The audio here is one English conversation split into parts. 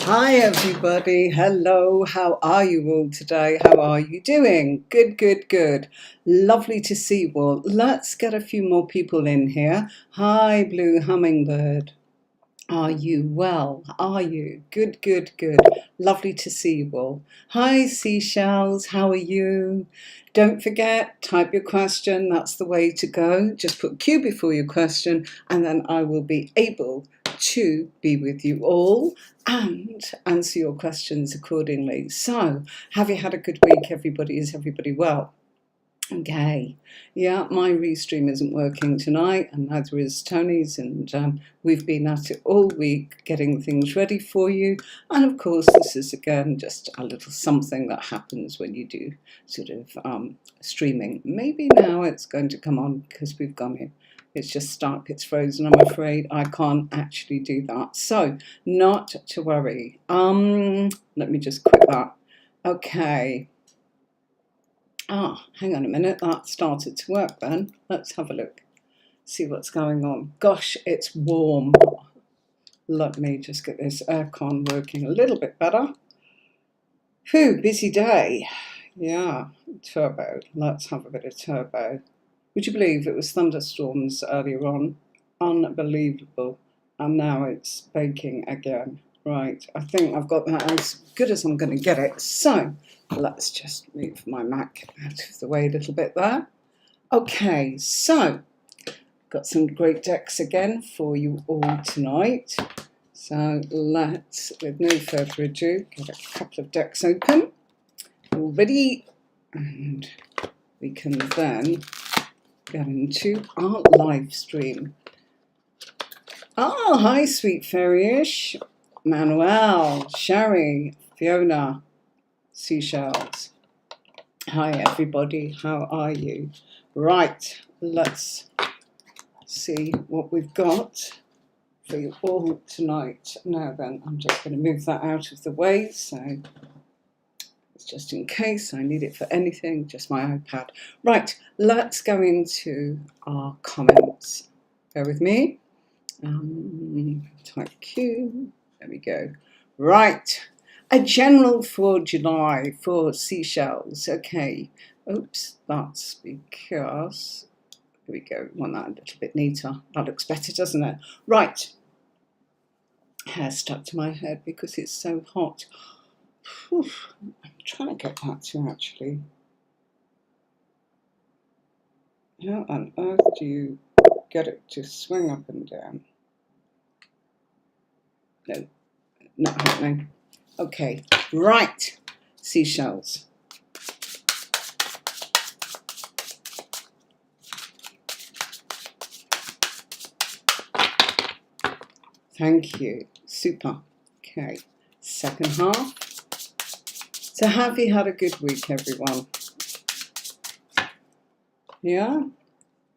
Hi everybody, hello, how are you all today? How are you doing? Good, good, good. Lovely to see you all. Let's get a few more people in here. Hi Blue Hummingbird. Are you well? Are you? Good, good, good. Lovely to see you all. Hi Seashells, how are you? Don't forget, type your question, that's the way to go. Just put Q before your question and then I will be able to be with you all and answer your questions accordingly. So, have you had a good week, everybody? Is everybody well? Okay, yeah, my restream isn't working tonight, and neither is Tony's, and we've been at it all week getting things ready for you. And of course, this is again just a little something that happens when you do sort of streaming. Maybe now it's going to come on because we've gone in. It's just stuck, it's frozen. I'm afraid I can't actually do that. So, not to worry. Let me just quit that. Okay. Hang on a minute, that started to work then. Let's have a look, see what's going on. Gosh, it's warm. Let me just get this aircon working a little bit better. Phew, busy day. Yeah, turbo. Let's have a bit of turbo. Would you believe it was thunderstorms earlier on? Unbelievable. And now it's baking again. Right, I think I've got that as good as I'm going to get it. So, let's just move my Mac out of the way a little bit there. Okay, so got some great decks again for you all tonight. So let's, with no further ado, get a couple of decks open already, and we can then get into our live stream. Hi, Sweet Fairyish, Manuel, Sherry, Fiona, Seashells. Hi everybody, how are you? Right, let's see what we've got for you all tonight. Now then, I'm just going to move that out of the way, so it's just in case I need it for anything, just my iPad. Right, let's go into our comments. Bear with me. Type Q, there we go. Right. A general for July for Seashells. Okay. Oops, that's because, here we go, want that a little bit neater. That looks better, doesn't it? Right. Hair stuck to my head because it's so hot. Whew. I'm trying to get that to actually. How on earth do you get it to swing up and down? No, not happening. Okay, right, Seashells. Thank you, super. Okay, second half. So have you had a good week, everyone? Yeah?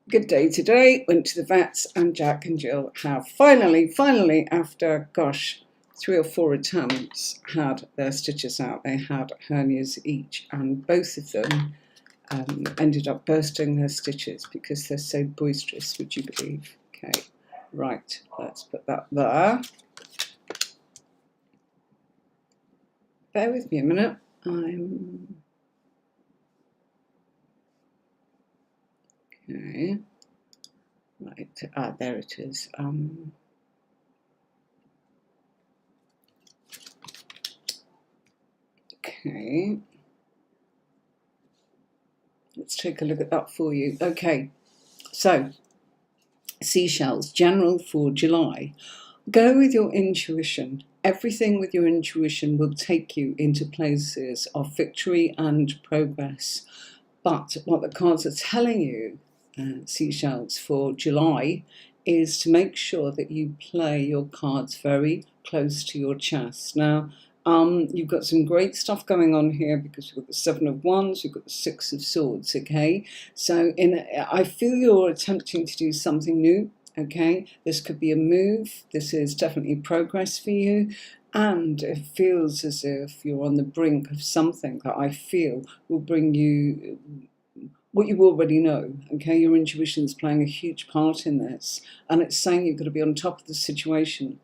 Good day today. Went to the vets, and Jack and Jill have finally, after, gosh, 3 or 4 attempts, had their stitches out. They had hernias each, and both of them ended up bursting their stitches because they're so boisterous, would you believe? Okay, right, let's put that there. Bear with me a minute. Okay, right, there it is. Okay, let's take a look at that for you. Okay, so Seashells, general for July. Go with your intuition. Everything with your intuition will take you into places of victory and progress. But what the cards are telling you, Seashells, for July is to make sure that you play your cards very close to your chest. Now, you've got some great stuff going on here because you've got the 7 of Wands, you've got the 6 of Swords, okay? So I feel you're attempting to do something new, okay? This could be a move. This is definitely progress for you. And it feels as if you're on the brink of something that I feel will bring you what you already know, okay? Your intuition is playing a huge part in this. And it's saying you've got to be on top of the situation.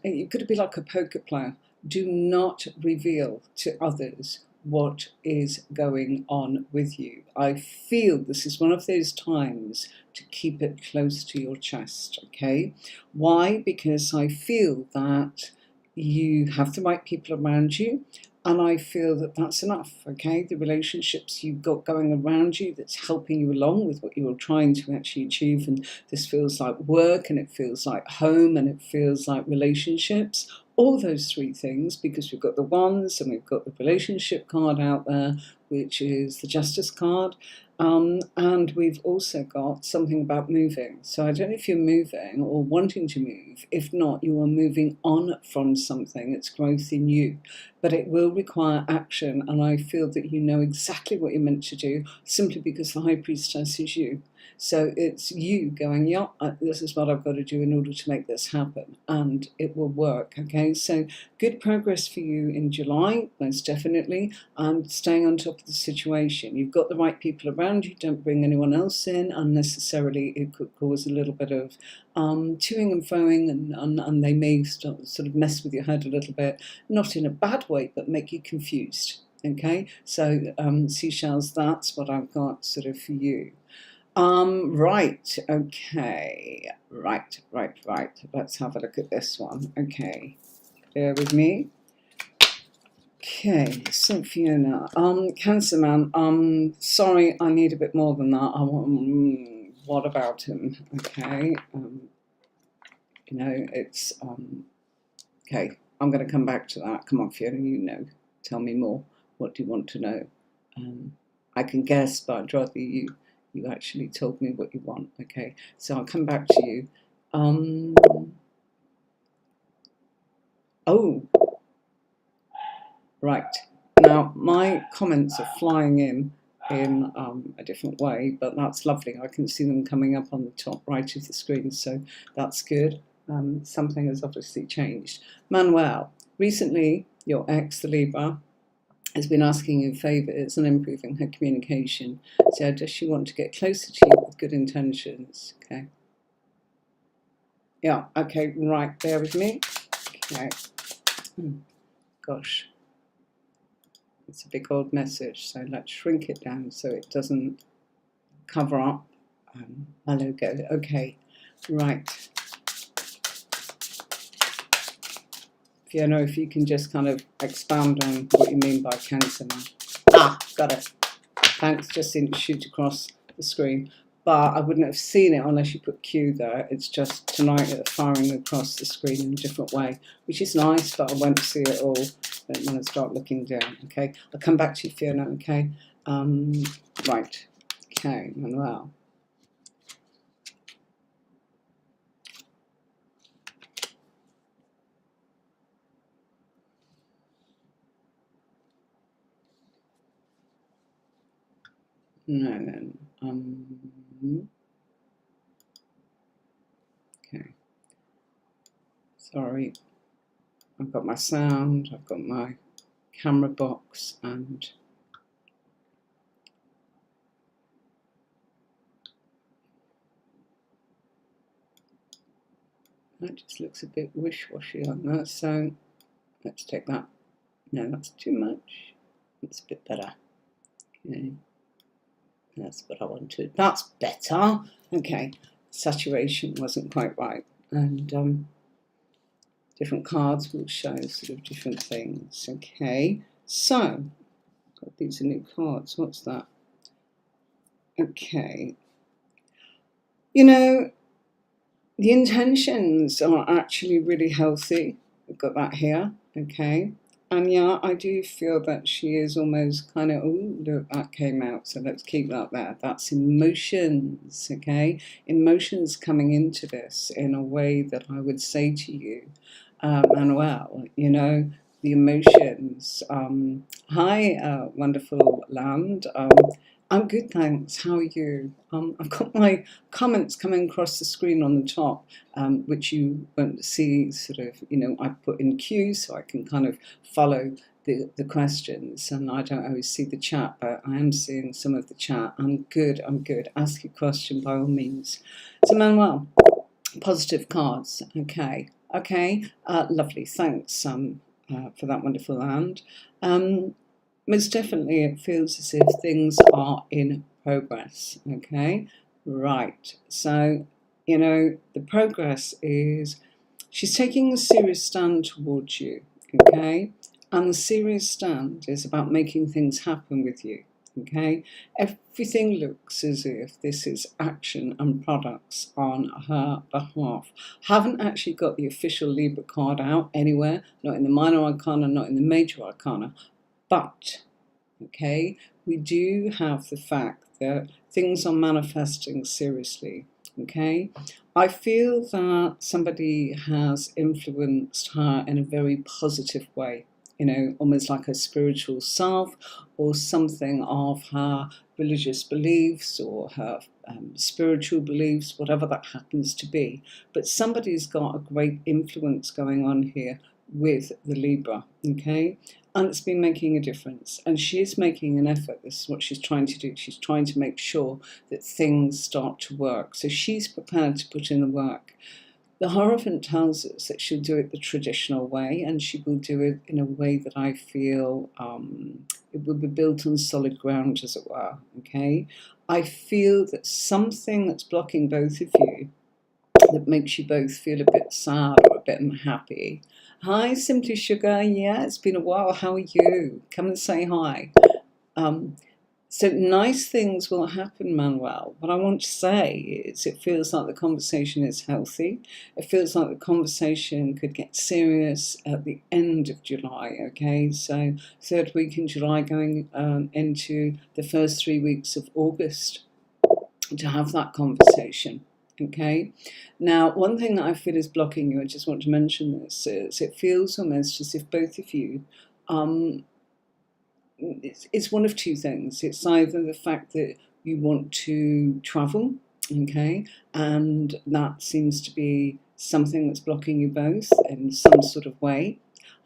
you've got to be like a poker player. Do not reveal to others what is going on with you. I feel this is one of those times to keep it close to your chest, okay? Why? Because I feel that you have the right people around you, and I feel that that's enough, okay? The relationships you've got going around you that's helping you along with what you're trying to actually achieve, and this feels like work, and it feels like home, and it feels like relationships, all those three things, because we've got the wands and we've got the relationship card out there, which is the justice card, and we've also got something about moving. So I don't know if you're moving or wanting to move. If not, you are moving on from something. It's growth in you, but it will require action, and I feel that you know exactly what you're meant to do, simply because the High Priestess is you. So it's you going, yeah, this is what I've got to do in order to make this happen, and it will work, okay? So good progress for you in July, most definitely, and staying on top of the situation. You've got the right people around you. Don't bring anyone else in unnecessarily. It could cause a little bit of toing and froing, and they may sort of mess with your head a little bit, not in a bad way, but make you confused, okay? So seashells, that's what I've got sort of for you. Right, okay, right. Let's have a look at this one. Okay, bear with me. Okay, so Fiona, Cancer Man, sorry, I need a bit more than that. What about him? Okay, you know, it's, okay, I'm going to come back to that. Come on, Fiona, you know, tell me more. What do you want to know? I can guess, but I'd rather you actually told me what you want. Okay, so I'll come back to you. Oh, right. Now, my comments are flying in a different way, but that's lovely. I can see them coming up on the top right of the screen, so that's good. Something has obviously changed. Manuel, recently your ex, the Libra, has been asking you favours and improving her communication. So does she want to get closer to you with good intentions? Okay. Yeah, okay, right, bear with me. Okay. Gosh. It's a big old message, so let's shrink it down so it doesn't cover up my logo. Okay, right. Fiona, if you can just kind of expound on what you mean by Cancer now. Ah, got it. Thanks, just seen it shoot across the screen. But I wouldn't have seen it unless you put Q there. It's just tonight it's firing across the screen in a different way, which is nice, but I won't see it all when I start looking down. Okay, I'll come back to you, Fiona. Okay, right. Okay, Manuel. No. Okay. Sorry. I've got my sound, I've got my camera box, and that just looks a bit wish-washy on that, so let's take that. No, that's too much. It's a bit better. Okay. That's what I wanted. That's better. Okay. Saturation wasn't quite right. And different cards will show sort of different things. Okay. So, these are new cards. What's that? Okay. You know, the intentions are actually really healthy. We've got that here. Okay. And yeah, I do feel that she is almost kind of, oh, look, that came out, so let's keep that there. That's emotions, okay? Emotions coming into this in a way that I would say to you, Manuel, you know, the emotions. Hi, wonderful land. I'm good, thanks. How are you? I've got my comments coming across the screen on the top, which you won't see sort of, you know, I put in queue so I can kind of follow the questions, and I don't always see the chat, but I am seeing some of the chat. I'm good. Ask your question by all means. So Manuel, positive cards, okay. Okay, lovely. Thanks for that wonderful hand. Most definitely, it feels as if things are in progress. Okay, right. So, the progress is she's taking a serious stand towards you. Okay, and the serious stand is about making things happen with you. Okay, everything looks as if this is action and products on her behalf. Haven't actually got the official Libra card out anywhere, not in the minor arcana, not in the major arcana, but okay, we do have the fact that things are manifesting seriously. Okay, I feel that somebody has influenced her in a very positive way, almost like a spiritual self or something of her religious beliefs or her spiritual beliefs, whatever that happens to be. But somebody's got a great influence going on here with the Libra, okay? And it's been making a difference. And she is making an effort. This is what she's trying to do. She's trying to make sure that things start to work. So she's prepared to put in the work. The Hierophant tells us that she'll do it the traditional way, and she will do it in a way that I feel it will be built on solid ground, as it were, okay? I feel that something that's blocking both of you, that makes you both feel a bit sad or a bit unhappy. Hi, Simply Sugar. Yeah, it's been a while. How are you? Come and say hi. So nice things will happen, Manuel. What I want to say is it feels like the conversation is healthy. It feels like the conversation could get serious at the end of July, okay? So 3rd week in July going into the first 3 weeks of August to have that conversation. Okay, now one thing that I feel is blocking you, I just want to mention this, is it feels almost as if both of you, it's one of two things. It's either the fact that you want to travel, okay, and that seems to be something that's blocking you both in some sort of way.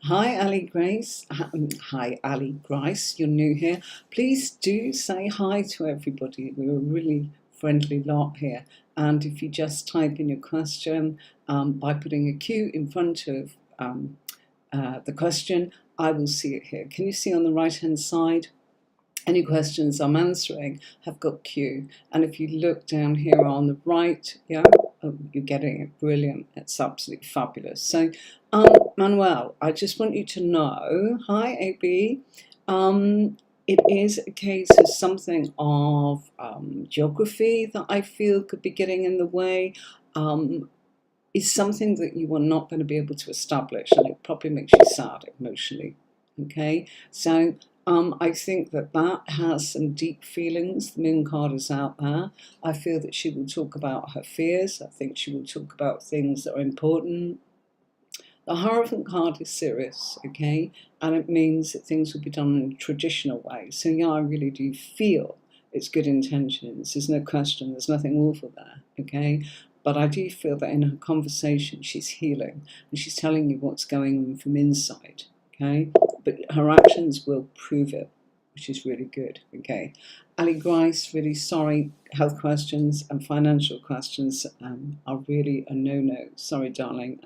Hi, Ali Grace. Hi, Ali Grace. You're new here. Please do say hi to everybody. We're a really friendly lot here. And if you just type in your question by putting a Q in front of the question, I will see it here. Can you see on the right-hand side? Any questions I'm answering have got Q. And if you look down here on the right, yeah, you're getting it. Brilliant. It's absolutely fabulous. So, Manuel, I just want you to know, hi, AB. It is a case of something of geography that I feel could be getting in the way. Is something that you are not going to be able to establish, and it probably makes you sad emotionally. Okay, so I think that has some deep feelings. The Moon card is out there. I feel that she will talk about her fears. I think she will talk about things that are important. The Hierophant card is serious, okay, and it means that things will be done in a traditional way. So yeah, I really do feel it's good intentions. There's no question. There's nothing awful there, okay. But I do feel that in her conversation, she's healing and she's telling you what's going on from inside, okay? But her actions will prove it, which is really good, okay? Ali Grice, really sorry. Health questions and financial questions are really a no-no. Sorry, darling.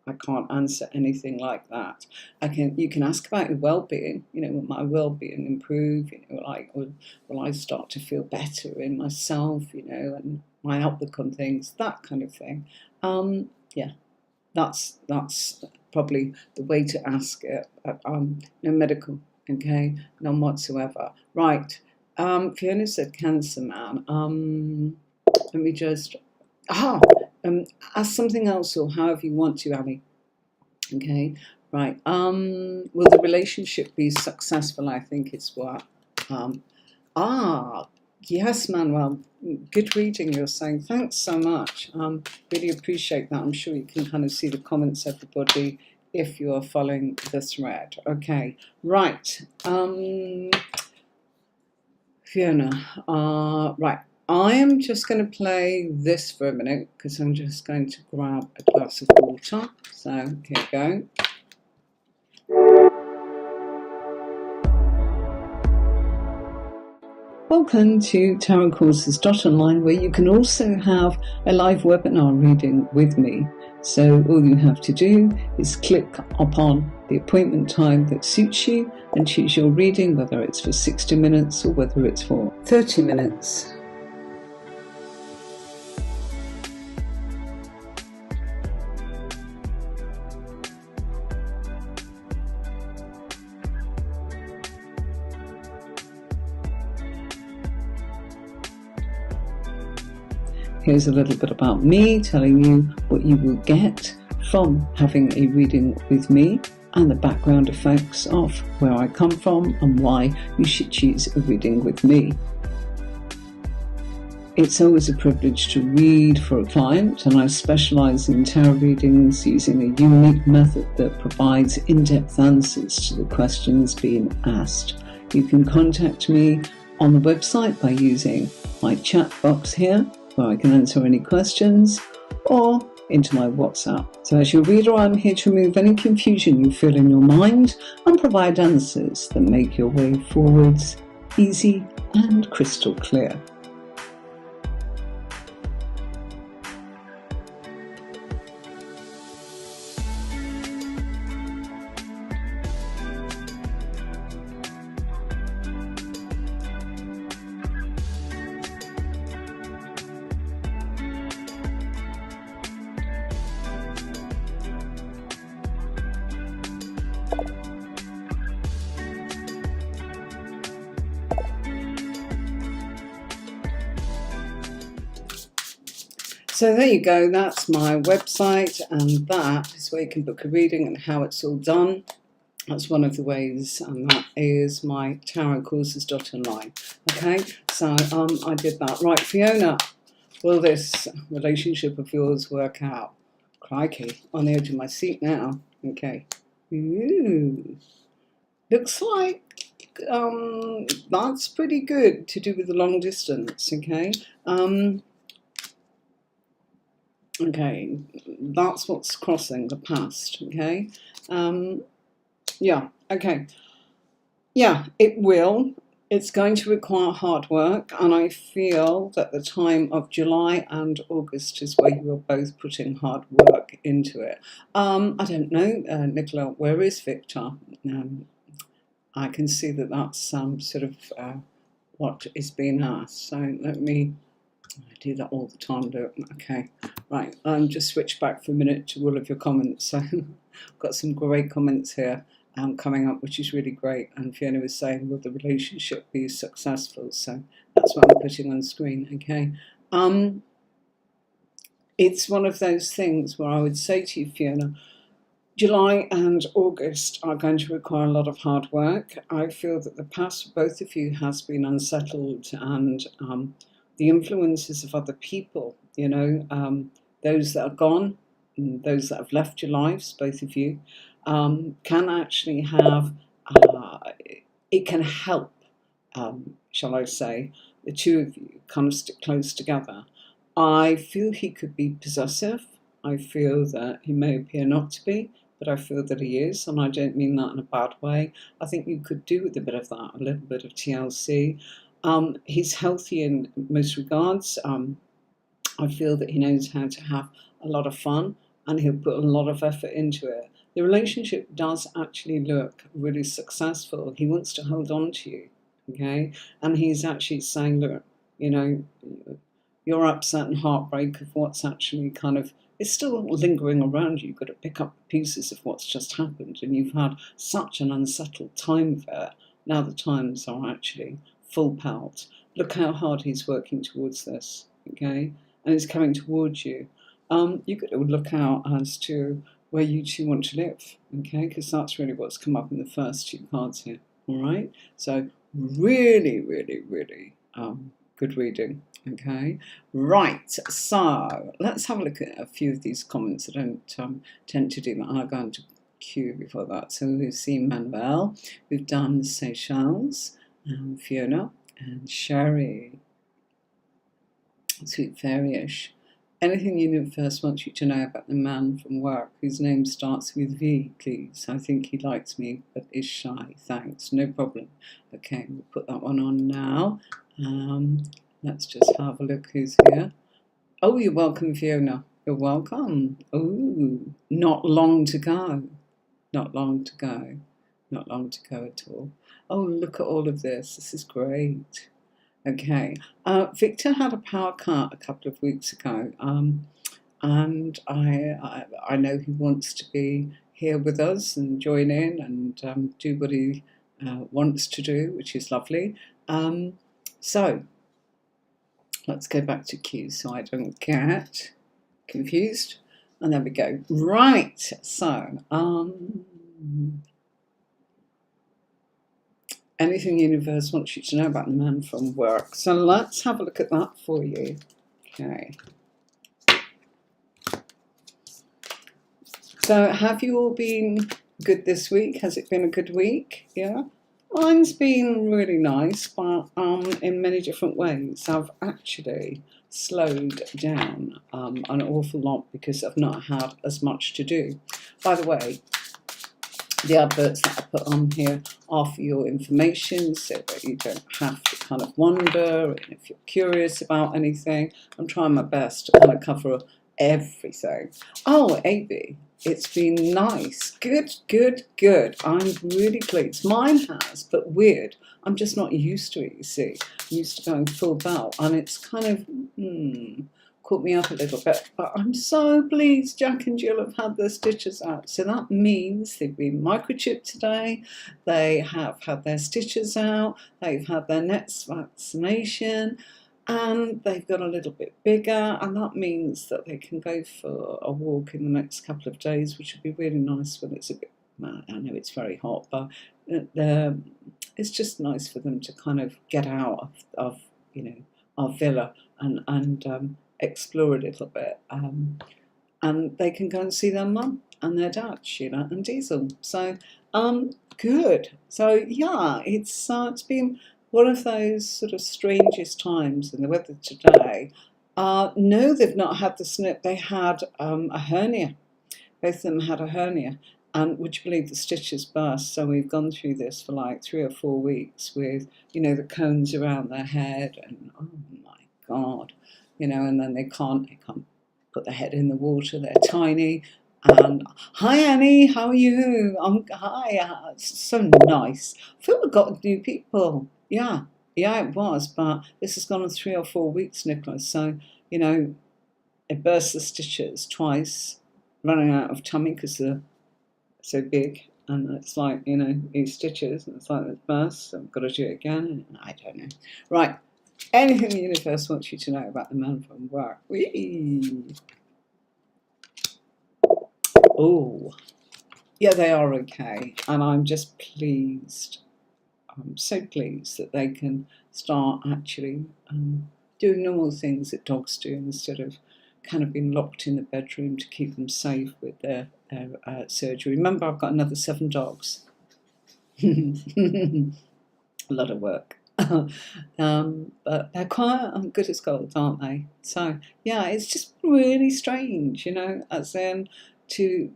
I can't answer anything like that. You can ask about your well-being. Will my well-being improve? Will I start to feel better in myself? And my outlook on things, that kind of thing. Yeah, that's probably the way to ask it. No medical, okay, none whatsoever. Right. Fiona said Cancer Man. Let me just. Ask something else or however you want to, Ali. Okay, right. Will the relationship be successful? I think it's what. Yes, Manuel. Good reading, you're saying. Thanks so much. Really appreciate that. I'm sure you can kind of see the comments, everybody, if you are following the thread. Okay, right. Fiona, right. I am just going to play this for a minute because I'm just going to grab a glass of water. So here we go. Welcome to TarotCourses.online, where you can also have a live webinar reading with me. So all you have to do is click upon the appointment time that suits you and choose your reading, whether it's for 60 minutes or whether it's for 30 minutes. Here's a little bit about me, telling you what you will get from having a reading with me and the background effects of where I come from and why you should choose a reading with me. It's always a privilege to read for a client, and I specialise in tarot readings using a unique method that provides in-depth answers to the questions being asked. You can contact me on the website by using my chat box here, where I can answer any questions, or into my WhatsApp. So as your reader, I'm here to remove any confusion you feel in your mind and provide answers that make your way forwards easy and crystal clear. So there you go, that's my website, and that is where you can book a reading and how it's all done. That's one of the ways, and that is my tarotcourses.online. Okay, so I did that. Right, Fiona, will this relationship of yours work out? Crikey, on the edge of my seat now. Okay. Ooh. Looks like that's pretty good to do with the long distance, okay? Okay, that's what's crossing the past, okay? Yeah, okay. Yeah, it will. It's going to require hard work, and I feel that the time of July and August is where you are both putting hard work into it. I don't know, Nicola, where is Victor? I can see that that's sort of what is being asked. So let me... I do that all the time, look. Okay, right, just switch back for a minute to all of your comments. So I've got some great comments here coming up, which is really great. And Fiona was saying, will the relationship be successful? So that's what I'm putting on screen, okay? It's one of those things where I would say to you, Fiona, July and August are going to require a lot of hard work. I feel that the past for both of you has been unsettled, and the influences of other people, you know, those that are gone, those that have left your lives, both of you, can actually have, it can help, shall I say, the two of you kind of stick close together. I feel he could be possessive. I feel that he may appear not to be, but I feel that he is, and I don't mean that in a bad way. I think you could do with a bit of that, a little bit of TLC. He's healthy in most regards. I feel that he knows how to have a lot of fun, and he'll put a lot of effort into it. The relationship does actually look really successful. He wants to hold on to you, okay? And he's actually saying, look, you know, your upset and heartbreak of what's actually kind of, it's still lingering around you. You've got to pick up pieces of what's just happened, and you've had such an unsettled time there. Now the times are actually full pelt. Look how hard he's working towards this, okay? And he's coming towards you. You've got to look out as to where you two want to live, okay? Because that's really what's come up in the first two cards here, all right? So really, really, really good reading, okay? Right, so let's have a look at a few of these comments. I don't tend to do that. I'll go into Q before that. So we've seen Manuel, we've done Seychelles, Fiona, and Sherry. Sweet Fairyish. Anything the universe wants you to know about the man from work whose name starts with V, please? I think he likes me, but is shy. Thanks. No problem. Okay, we'll put that one on now. Let's just have a look who's here. Oh, you're welcome, Fiona. You're welcome. Ooh, not long to go. Not long to go. Not long to go at all. Oh, look at all of this. This is great. Okay. Victor had a power cut a couple of weeks ago, and I know he wants to be here with us and join in and do what he wants to do, which is lovely. So let's go back to Q so I don't get confused. And there we go. Right. So, anything the universe wants you to know about the man from work. So let's have a look at that for you. Okay. So have you all been good this week? Has it been a good week? Yeah. Mine's been really nice, but in many different ways. I've actually slowed down an awful lot because I've not had as much to do. By the way, the adverts that I put on here are for your information so that you don't have to kind of wonder. And if you're curious about anything, I'm trying my best to kind of cover everything. Oh, AB, it's been nice. Good, good, good. I'm really pleased. Mine has, but weird. I'm just not used to it, you see. I'm used to going full belt, and it's kind of, caught me up a little bit, but I'm so pleased Jack and Jill have had their stitches out. So that means they've been microchipped today, they have had their stitches out, they've had their next vaccination, and they've got a little bit bigger, and that means that they can go for a walk in the next couple of days, which would be really nice when it's a bit, I know it's very hot, but it's just nice for them to kind of get out of our villa and explore a little bit, and they can go and see their mum and their dad, Sheila and Diesel. So good. So yeah, it's been one of those sort of strangest times in the weather today. No, they've not had the snip. They had a hernia. Both of them had a hernia. And would you believe the stitches burst? So we've gone through this for like 3 or 4 weeks with, the cones around their head, and oh my God, and then they can't put their head in the water. They're tiny. And hi Annie, how are you? Hi, it's so nice. I feel we've got new people. Yeah, it was, but this has gone on 3 or 4 weeks, Nicholas. So, it burst the stitches twice, running out of tummy because they're so big, and it's like, these stitches, and it's like it's burst, so I've got to do it again. I don't know. Right, anything the universe wants you to know about the man from work. Whee! Oh, yeah, they are okay, and I'm just pleased. I'm so pleased that they can start actually doing normal things that dogs do instead of kind of being locked in the bedroom to keep them safe with their surgery. Remember, I've got another 7 dogs. A lot of work. But they're quiet, good as gold, aren't they? So yeah, it's just really strange, as in to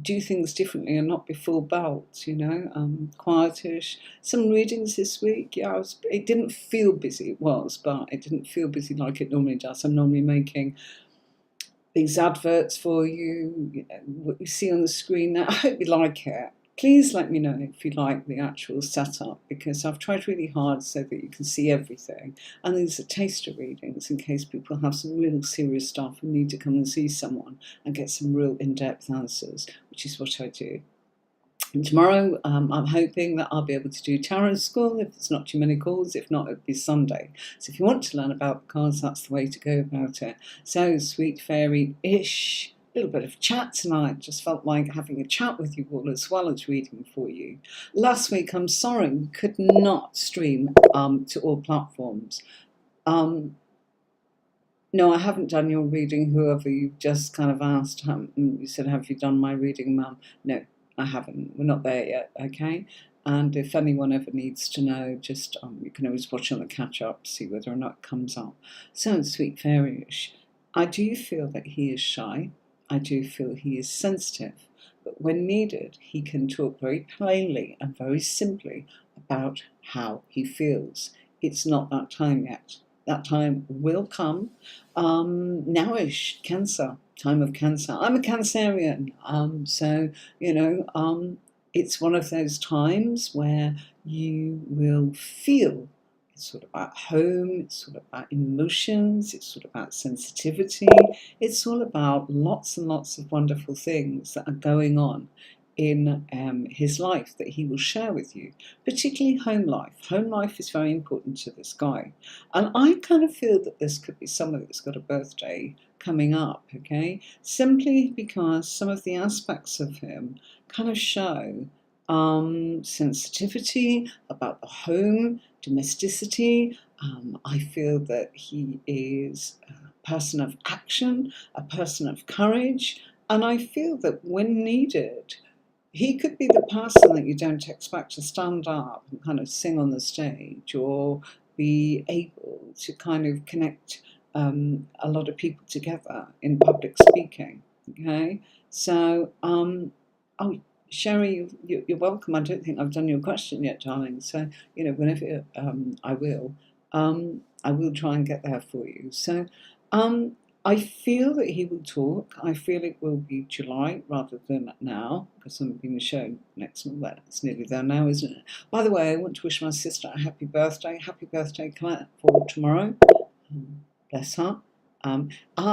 do things differently and not be full belt, quietish. Some readings this week, yeah, it didn't feel busy, it was, but it didn't feel busy like it normally does. I'm normally making these adverts for you, what you see on the screen now. I hope you like it. Please let me know if you like the actual setup, because I've tried really hard so that you can see everything. And these are taster readings in case people have some real serious stuff and need to come and see someone and get some real in-depth answers, which is what I do. And tomorrow, I'm hoping that I'll be able to do tarot school if there's not too many calls. If not, it'll be Sunday. So if you want to learn about the cards, that's the way to go about it. So, sweet fairy-ish, a little bit of chat tonight. Just felt like having a chat with you all as well as reading for you. Last week, I'm sorry, we could not stream to all platforms. No, I haven't done your reading, whoever you just kind of asked. You said, have you done my reading, Mum? No, I haven't. We're not there yet, okay? And if anyone ever needs to know, just you can always watch on the catch-up to see whether or not it comes up. So, sweet fairy-ish. I do feel that he is shy. I do feel he is sensitive. But when needed, he can talk very plainly and very simply about how he feels. It's not that time yet. that time will come. Nowish, Cancer, time of Cancer. I'm a Cancerian, so it's one of those times where you will feel it's sort of about home, it's sort of about emotions, it's sort of about sensitivity, it's all about lots and lots of wonderful things that are going on in his life that he will share with you, particularly home life. Home life is very important to this guy. And I kind of feel that this could be somebody that's got a birthday coming up, okay? Simply because some of the aspects of him kind of show sensitivity about the home, domesticity. I feel that he is a person of action, a person of courage, and I feel that when needed, he could be the person that you don't expect to stand up and kind of sing on the stage or be able to kind of connect a lot of people together in public speaking. Okay, so oh, Sherry, you're welcome. I don't think I've done your question yet, darling. So whenever I will try and get there for you. So I feel that he will talk. I feel it will be July rather than now, because I'm being shown next month. Well, it's nearly there now, isn't it? By the way, I want to wish my sister a happy birthday. Happy birthday, Claire, for tomorrow. Bless her.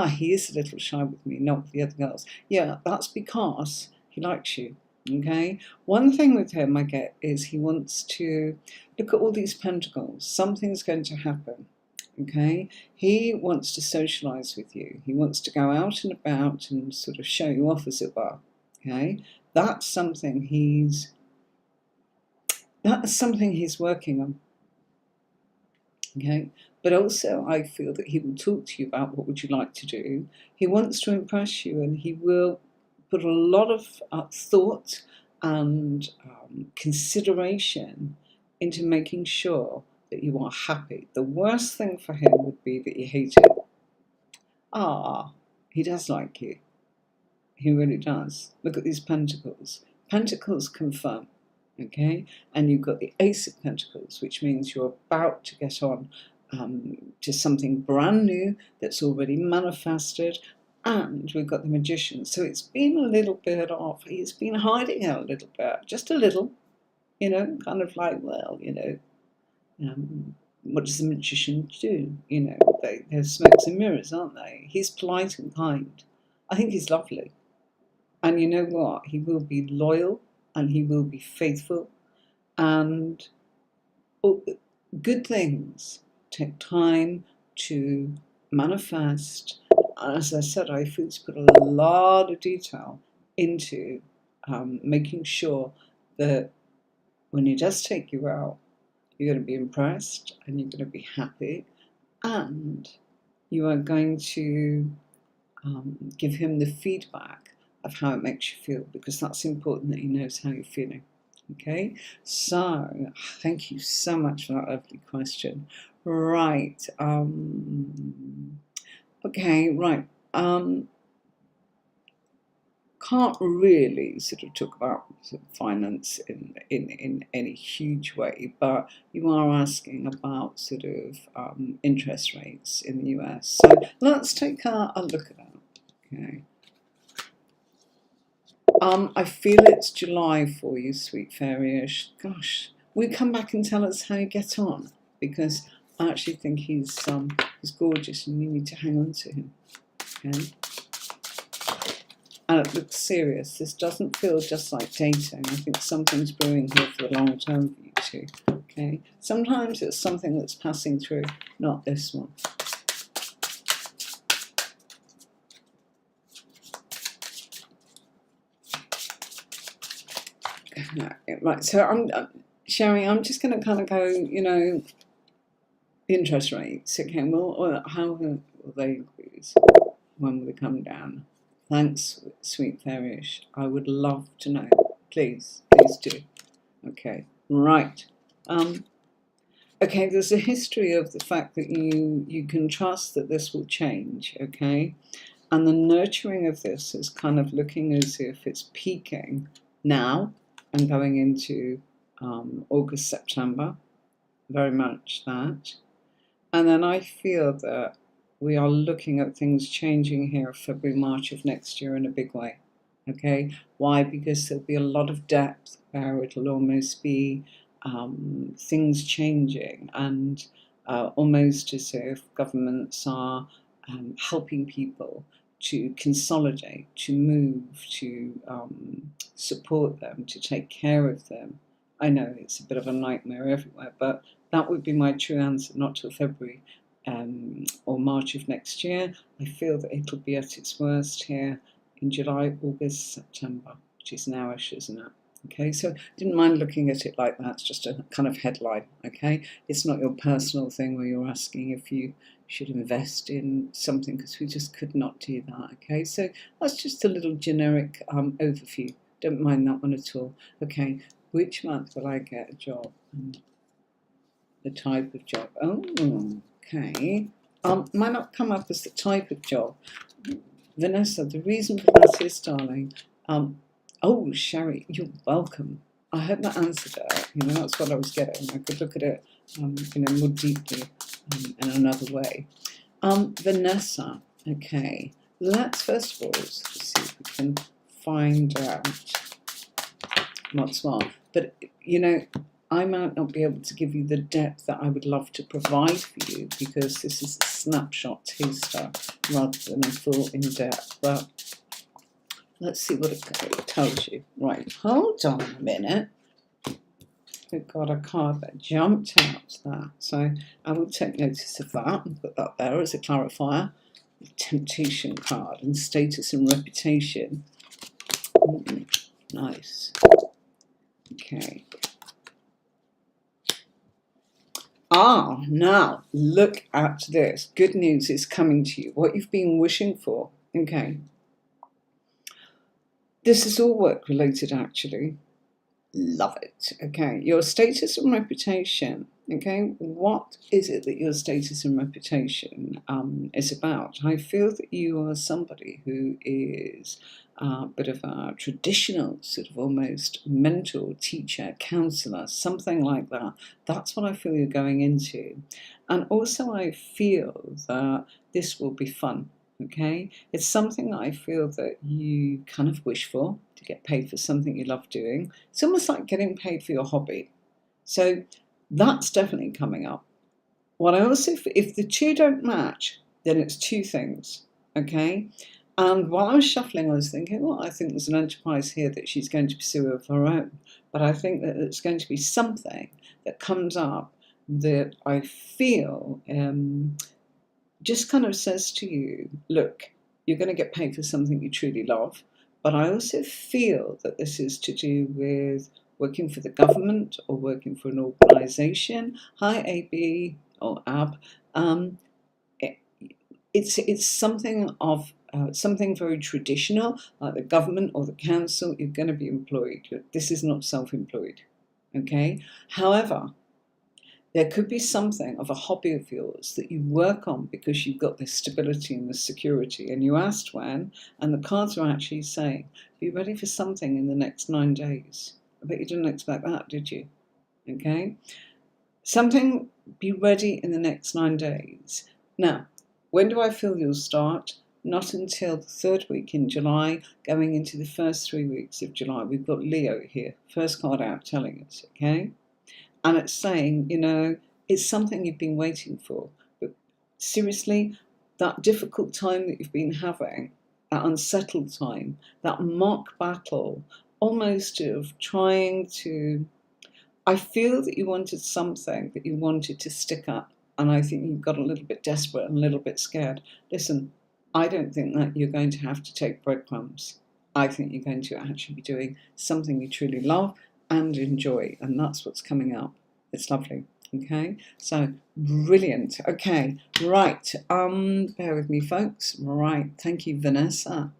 He is a little shy with me, not with the other girls. Yeah, that's because he likes you. Okay? One thing with him I get is he wants to look at all these pentacles. Something's going to happen. Okay, he wants to socialize with you. He wants to go out and about and sort of show you off, as it were. Okay, that's something he's working on. Okay, but also I feel that he will talk to you about what would you like to do. He wants to impress you, and he will put a lot of thought and consideration into making sure that you are happy. The worst thing for him would be that you hate it. He does like you. He really does. Look at these pentacles. Pentacles confirm, okay? And you've got the Ace of Pentacles, which means you're about to get on to something brand new that's already manifested. And we've got the Magician. So it's been a little bit off. He's been hiding it a little bit, just a little, kind of like, well, what does the Magician do? They're smokes and mirrors, aren't they? He's polite and kind. I think he's lovely. And you know what? He will be loyal and he will be faithful. And good things take time to manifest. As I said, I feel to put a lot of detail into making sure that when he does take you out, you're going to be impressed and you're going to be happy, and you are going to give him the feedback of how it makes you feel, because that's important that he knows how you're feeling. Okay, so thank you so much for that lovely question. Right, okay, right. Can't really sort of talk about sort of finance in any huge way, but you are asking about sort of interest rates in the US. So let's take a look at that. Okay. I feel it's July for you, sweet fairyish. Gosh, will you come back and tell us how you get on? Because I actually think he's gorgeous and you need to hang on to him. Okay. And it looks serious. This doesn't feel just like dating. I think something's brewing here for the long term for you two. Okay. Sometimes it's something that's passing through, not this one. Right. So I'm Sherry. I'm just going to kind of go. Interest rates. Okay. Well, how will they increase? When will they come down? Thanks, sweet fairyish. I would love to know. Please do. Okay, right. Okay, there's a history of the fact that you can trust that this will change, okay? And the nurturing of this is kind of looking as if it's peaking now and going into August, September. Very much that. And then I feel that we are looking at things changing here February, March of next year in a big way. Okay, why? Because there'll be a lot of depth where it'll almost be things changing, and almost as if governments are helping people to consolidate, to move, to support them, to take care of them. I know it's a bit of a nightmare everywhere, but that would be my true answer, not till February or March of next year. I feel that it'll be at its worst here in July, August, September, which is nowish, isn't it? Okay, so didn't mind looking at it like that. It's just a kind of headline, okay? It's not your personal thing where you're asking if you should invest in something, because we just could not do that, okay? So that's just a little generic overview. Don't mind that one at all. Okay, which month will I get a job? The type of job. Oh, okay. Might not come up as the type of job. Vanessa, the reason for that is, darling, oh, Sherry, you're welcome. I hope that answered it. You know, that's what I was getting. I could look at it, more deeply in another way. Vanessa, okay. Let's first of all see if we can find out what's what. But, I might not be able to give you the depth that I would love to provide for you, because this is a snapshot taster rather than a full in-depth. But let's see what it tells you. Right, hold on a minute. We've got a card that jumped out there. So I will take notice of that and put that there as a clarifier. The temptation card and status and reputation. Nice. Okay. Now look at this. Good news is coming to you. What you've been wishing for. Okay. This is all work related, actually. Love it. Okay. Your status and reputation. Okay. What is it that your status and reputation is about? I feel that you are somebody who is a bit of a traditional sort of almost mentor, teacher, counselor, something like that. That's what I feel you're going into. And also I feel that this will be fun. Okay, it's something that I feel that you kind of wish for, to get paid for something you love doing. It's almost like getting paid for your hobby. So that's definitely coming up. What I also, if the two don't match, then it's two things. Okay. And while I was shuffling, I was thinking, well, I think there's an enterprise here that she's going to pursue of her own. But I think that it's going to be something that comes up that I feel just kind of says to you, look, you're going to get paid for something you truly love. But I also feel that this is to do with working for the government or working for an organisation. Hi, AB or AB. It's something of something very traditional, like the government or the council. You're going to be employed. This is not self-employed. Okay. However, there could be something of a hobby of yours that you work on because you've got this stability and this security. And you asked when, and the cards are actually saying, be ready for something in the next 9 days. I bet you didn't expect that, did you? Okay. Something, be ready in the next 9 days. Now, when do I feel you'll start? Not until the 3rd week in July, going into the first 3 weeks of July. We've got Leo here, first card out telling us, okay? And it's saying, it's something you've been waiting for. But seriously, that difficult time that you've been having, that unsettled time, that mock battle, almost of trying to, I feel that you wanted something that you wanted to stick up. And I think you got a little bit desperate and a little bit scared. Listen, I don't think that you're going to have to take breadcrumbs. I think you're going to actually be doing something you truly love and enjoy, and that's what's coming up. It's lovely. Okay, so brilliant. Okay, right. Bear with me, folks. Right, thank you, Vanessa.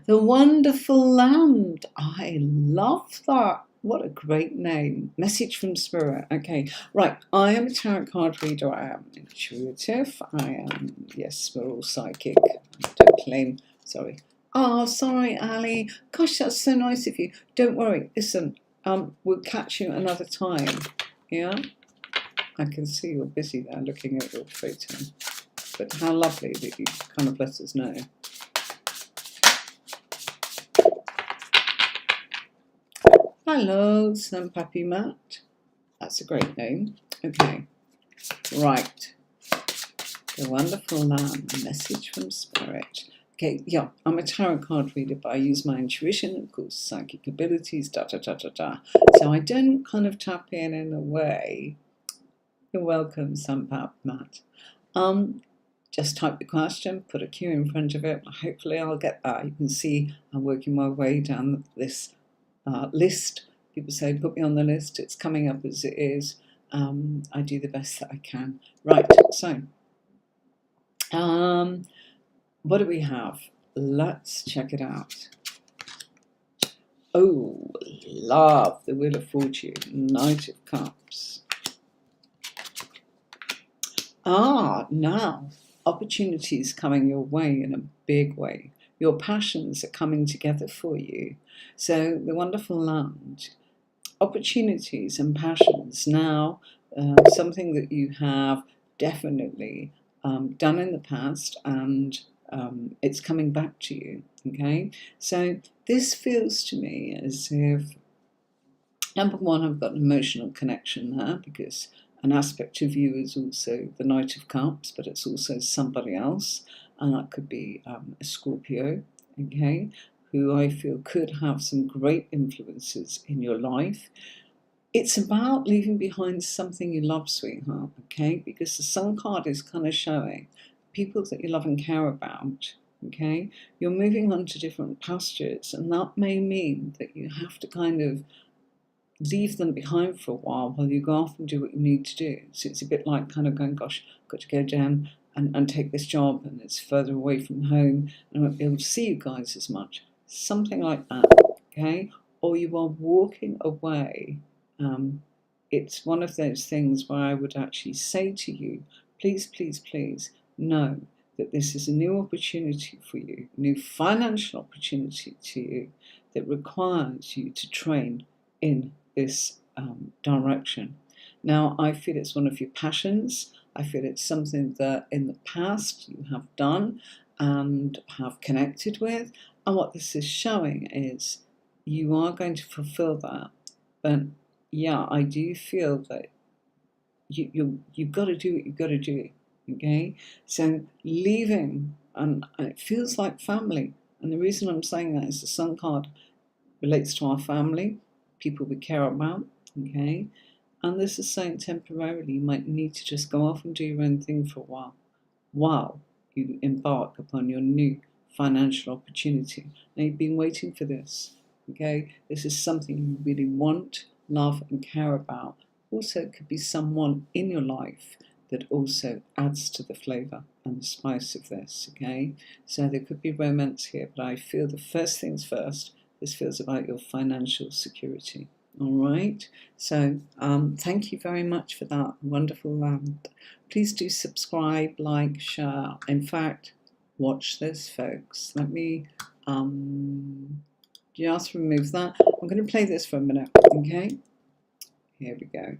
The Wonderful Land. I love that. What a great name. Message from Spirit. Okay, right. I am a tarot card reader. I am intuitive. I am, yes, we're all psychic. I don't claim, sorry. Oh, sorry, Ali. Gosh, that's so nice of you. Don't worry. Listen, we'll catch you another time. Yeah? I can see you're busy there looking at your photo. But how lovely that you kind of let us know. Hello, Sampapi Matt. That's a great name. Okay, right. The wonderful lamb, a message from spirit. Okay, yeah, I'm a tarot card reader, but I use my intuition, of course, psychic abilities, So I don't kind of tap in a way. You're welcome, Sampap Matt. Just type the question, put a Q in front of it. Hopefully I'll get that. You can see I'm working my way down this list. People say, put me on the list. It's coming up as it is. I do the best that I can. Right, so what do we have? Let's check it out. Oh, love the Wheel of Fortune, Knight of Cups. Now, opportunities coming your way in a big way. Your passions are coming together for you. So the wonderful land, opportunities and passions now, something that you have definitely done in the past, and it's coming back to you. Okay, so this feels to me as if, number one, I've got an emotional connection there, because an aspect of you is also the Knight of Cups, but it's also somebody else, and that could be a Scorpio, okay, who I feel could have some great influences in your life. It's about leaving behind something you love, sweetheart, okay, because the Sun card is kind of showing people that you love and care about, okay. You're moving on to different pastures, and that may mean that you have to kind of leave them behind for a while you go off and do what you need to do. So it's a bit like kind of going, gosh, I've got to go down and take this job, and it's further away from home, and I won't be able to see you guys as much. Something like that, okay? Or you are walking away. It's one of those things where I would actually say to you, please, please, please know that this is a new opportunity for you, new financial opportunity to you that requires you to train in this direction. Now, I feel it's one of your passions. I feel it's something that in the past you have done and have connected with. And what this is showing is you are going to fulfill that. But yeah, I do feel that you've got to do what you've got to do. Okay? So leaving, and it feels like family. And the reason I'm saying that is the Sun card relates to our family, people we care about, okay? And this is saying temporarily you might need to just go off and do your own thing for a while you embark upon your new financial opportunity. Now, you've been waiting for this, okay? This is something you really want, love, and care about. Also, it could be someone in your life that also adds to the flavour and the spice of this, okay? So there could be romance here, but I feel the first things first, this feels about your financial security. All right. So thank you very much for that wonderful please do subscribe, like, share. In fact, watch this, folks. Let me just remove that. I'm going to play this for a minute. Okay. Here we go.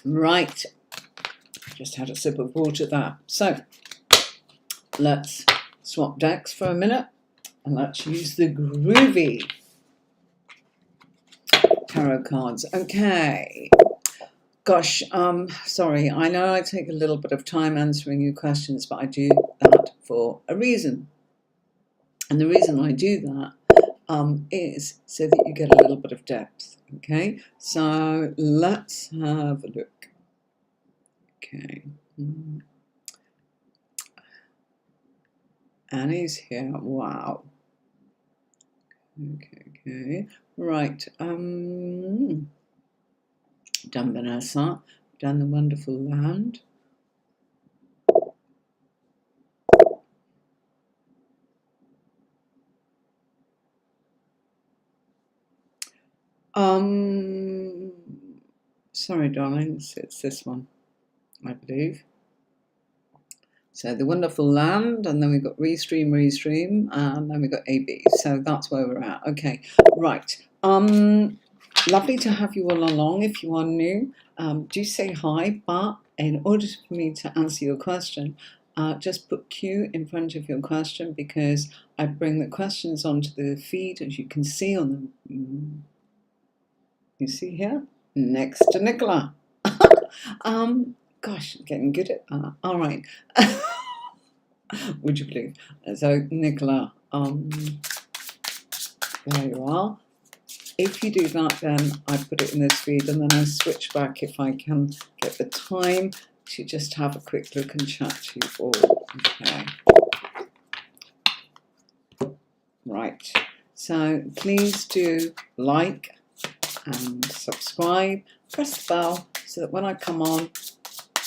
Right, just had a sip of water there. So let's swap decks for a minute, and let's use the groovy tarot cards. Okay. Gosh, sorry, I know I take a little bit of time answering your questions, but I do that for a reason. And the reason I do that is so that you get a little bit of depth. Okay, so let's have a look. Okay. Annie's here. Wow. Okay. Right. Done Vanessa. Done the wonderful land. Sorry, darlings, it's this one, I believe. So the wonderful land, and then we've got restream, and then we've got AB. So that's where we're at. Okay, right. Lovely to have you all along. If you are new, do say hi. But in order for me to answer your question, just put Q in front of your question, because I bring the questions onto the feed, as you can see on the. You see here next to Nicola. Gosh, getting good at that. All right. Would you believe? So, Nicola, there you are. If you do that, then I put it in this feed, and then I switch back if I can get the time to just have a quick look and chat to you all. Okay. Right. So, please do like and subscribe, press the bell so that when I come on,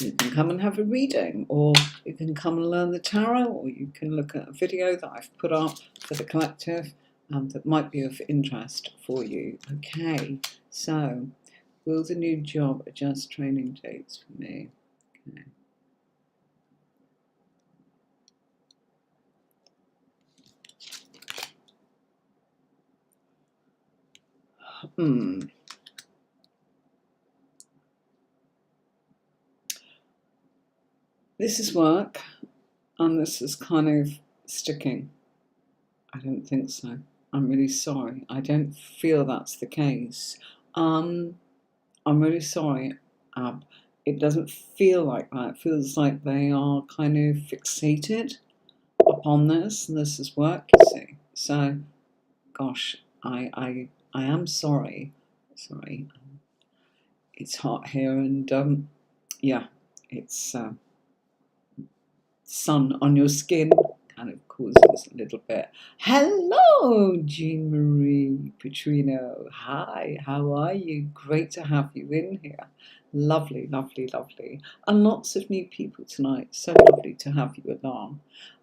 you can come and have a reading, or you can come and learn the tarot, or you can look at a video that I've put up for the collective that might be of interest for you. Okay, so will the new job adjust training dates for me? Okay. This is work, and this is kind of sticking. I don't think so. I'm really sorry. I don't feel that's the case. I'm really sorry, Ab. It doesn't feel like that. It feels like they are kind of fixated upon this, and this is work, you see. So, gosh, I am sorry. Sorry. It's hot here, and yeah, it's sun on your skin kind of causes a little bit. Hello, Jean Marie Petrino. Hi, how are you? Great to have you in here. Lovely, lovely, lovely. And lots of new people tonight. So lovely to have you along.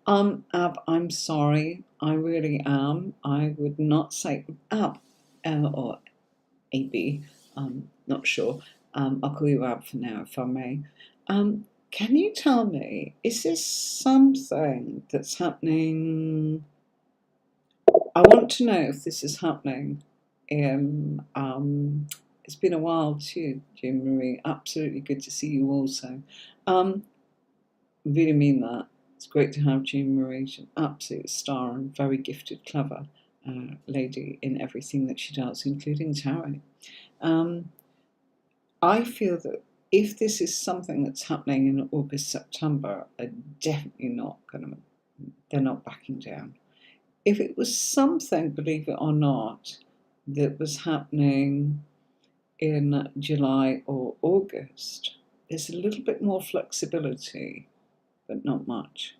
Ab, I'm sorry. I really am. I would not say Ab or AB. Not sure. I'll call you Ab for now, if I may. Can you tell me, is this something that's happening? I want to know if this is happening in, it's been a while too, Jean Marie. Absolutely good to see you also. Really mean that. It's great to have Jean Marie. She's an absolute star and very gifted, clever lady in everything that she does, including tarot. I feel that if this is something that's happening in August, September, they're definitely not they're not backing down. If it was something, believe it or not, that was happening in July or August, there's a little bit more flexibility, but not much.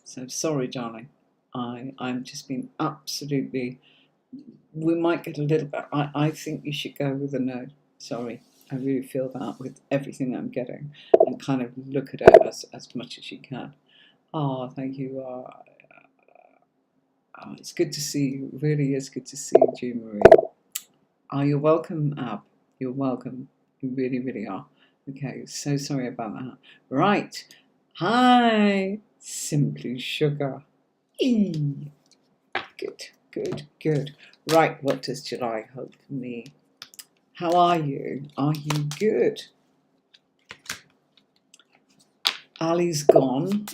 So sorry, darling. I'm just being absolutely, we might get a little bit, I think you should go with a no. Sorry. I really feel that with everything I'm getting, and kind of look at it as much as you can. Oh, thank you. It's good to see you. It really is good to see you, Jean Marie. You're welcome, Ab. You're welcome. You really, really are. Okay, so sorry about that. Right. Hi, Simply Sugar. Eee. Good, good, good. Right, what does July hold for me? How are you? Are you good? Ali's gone.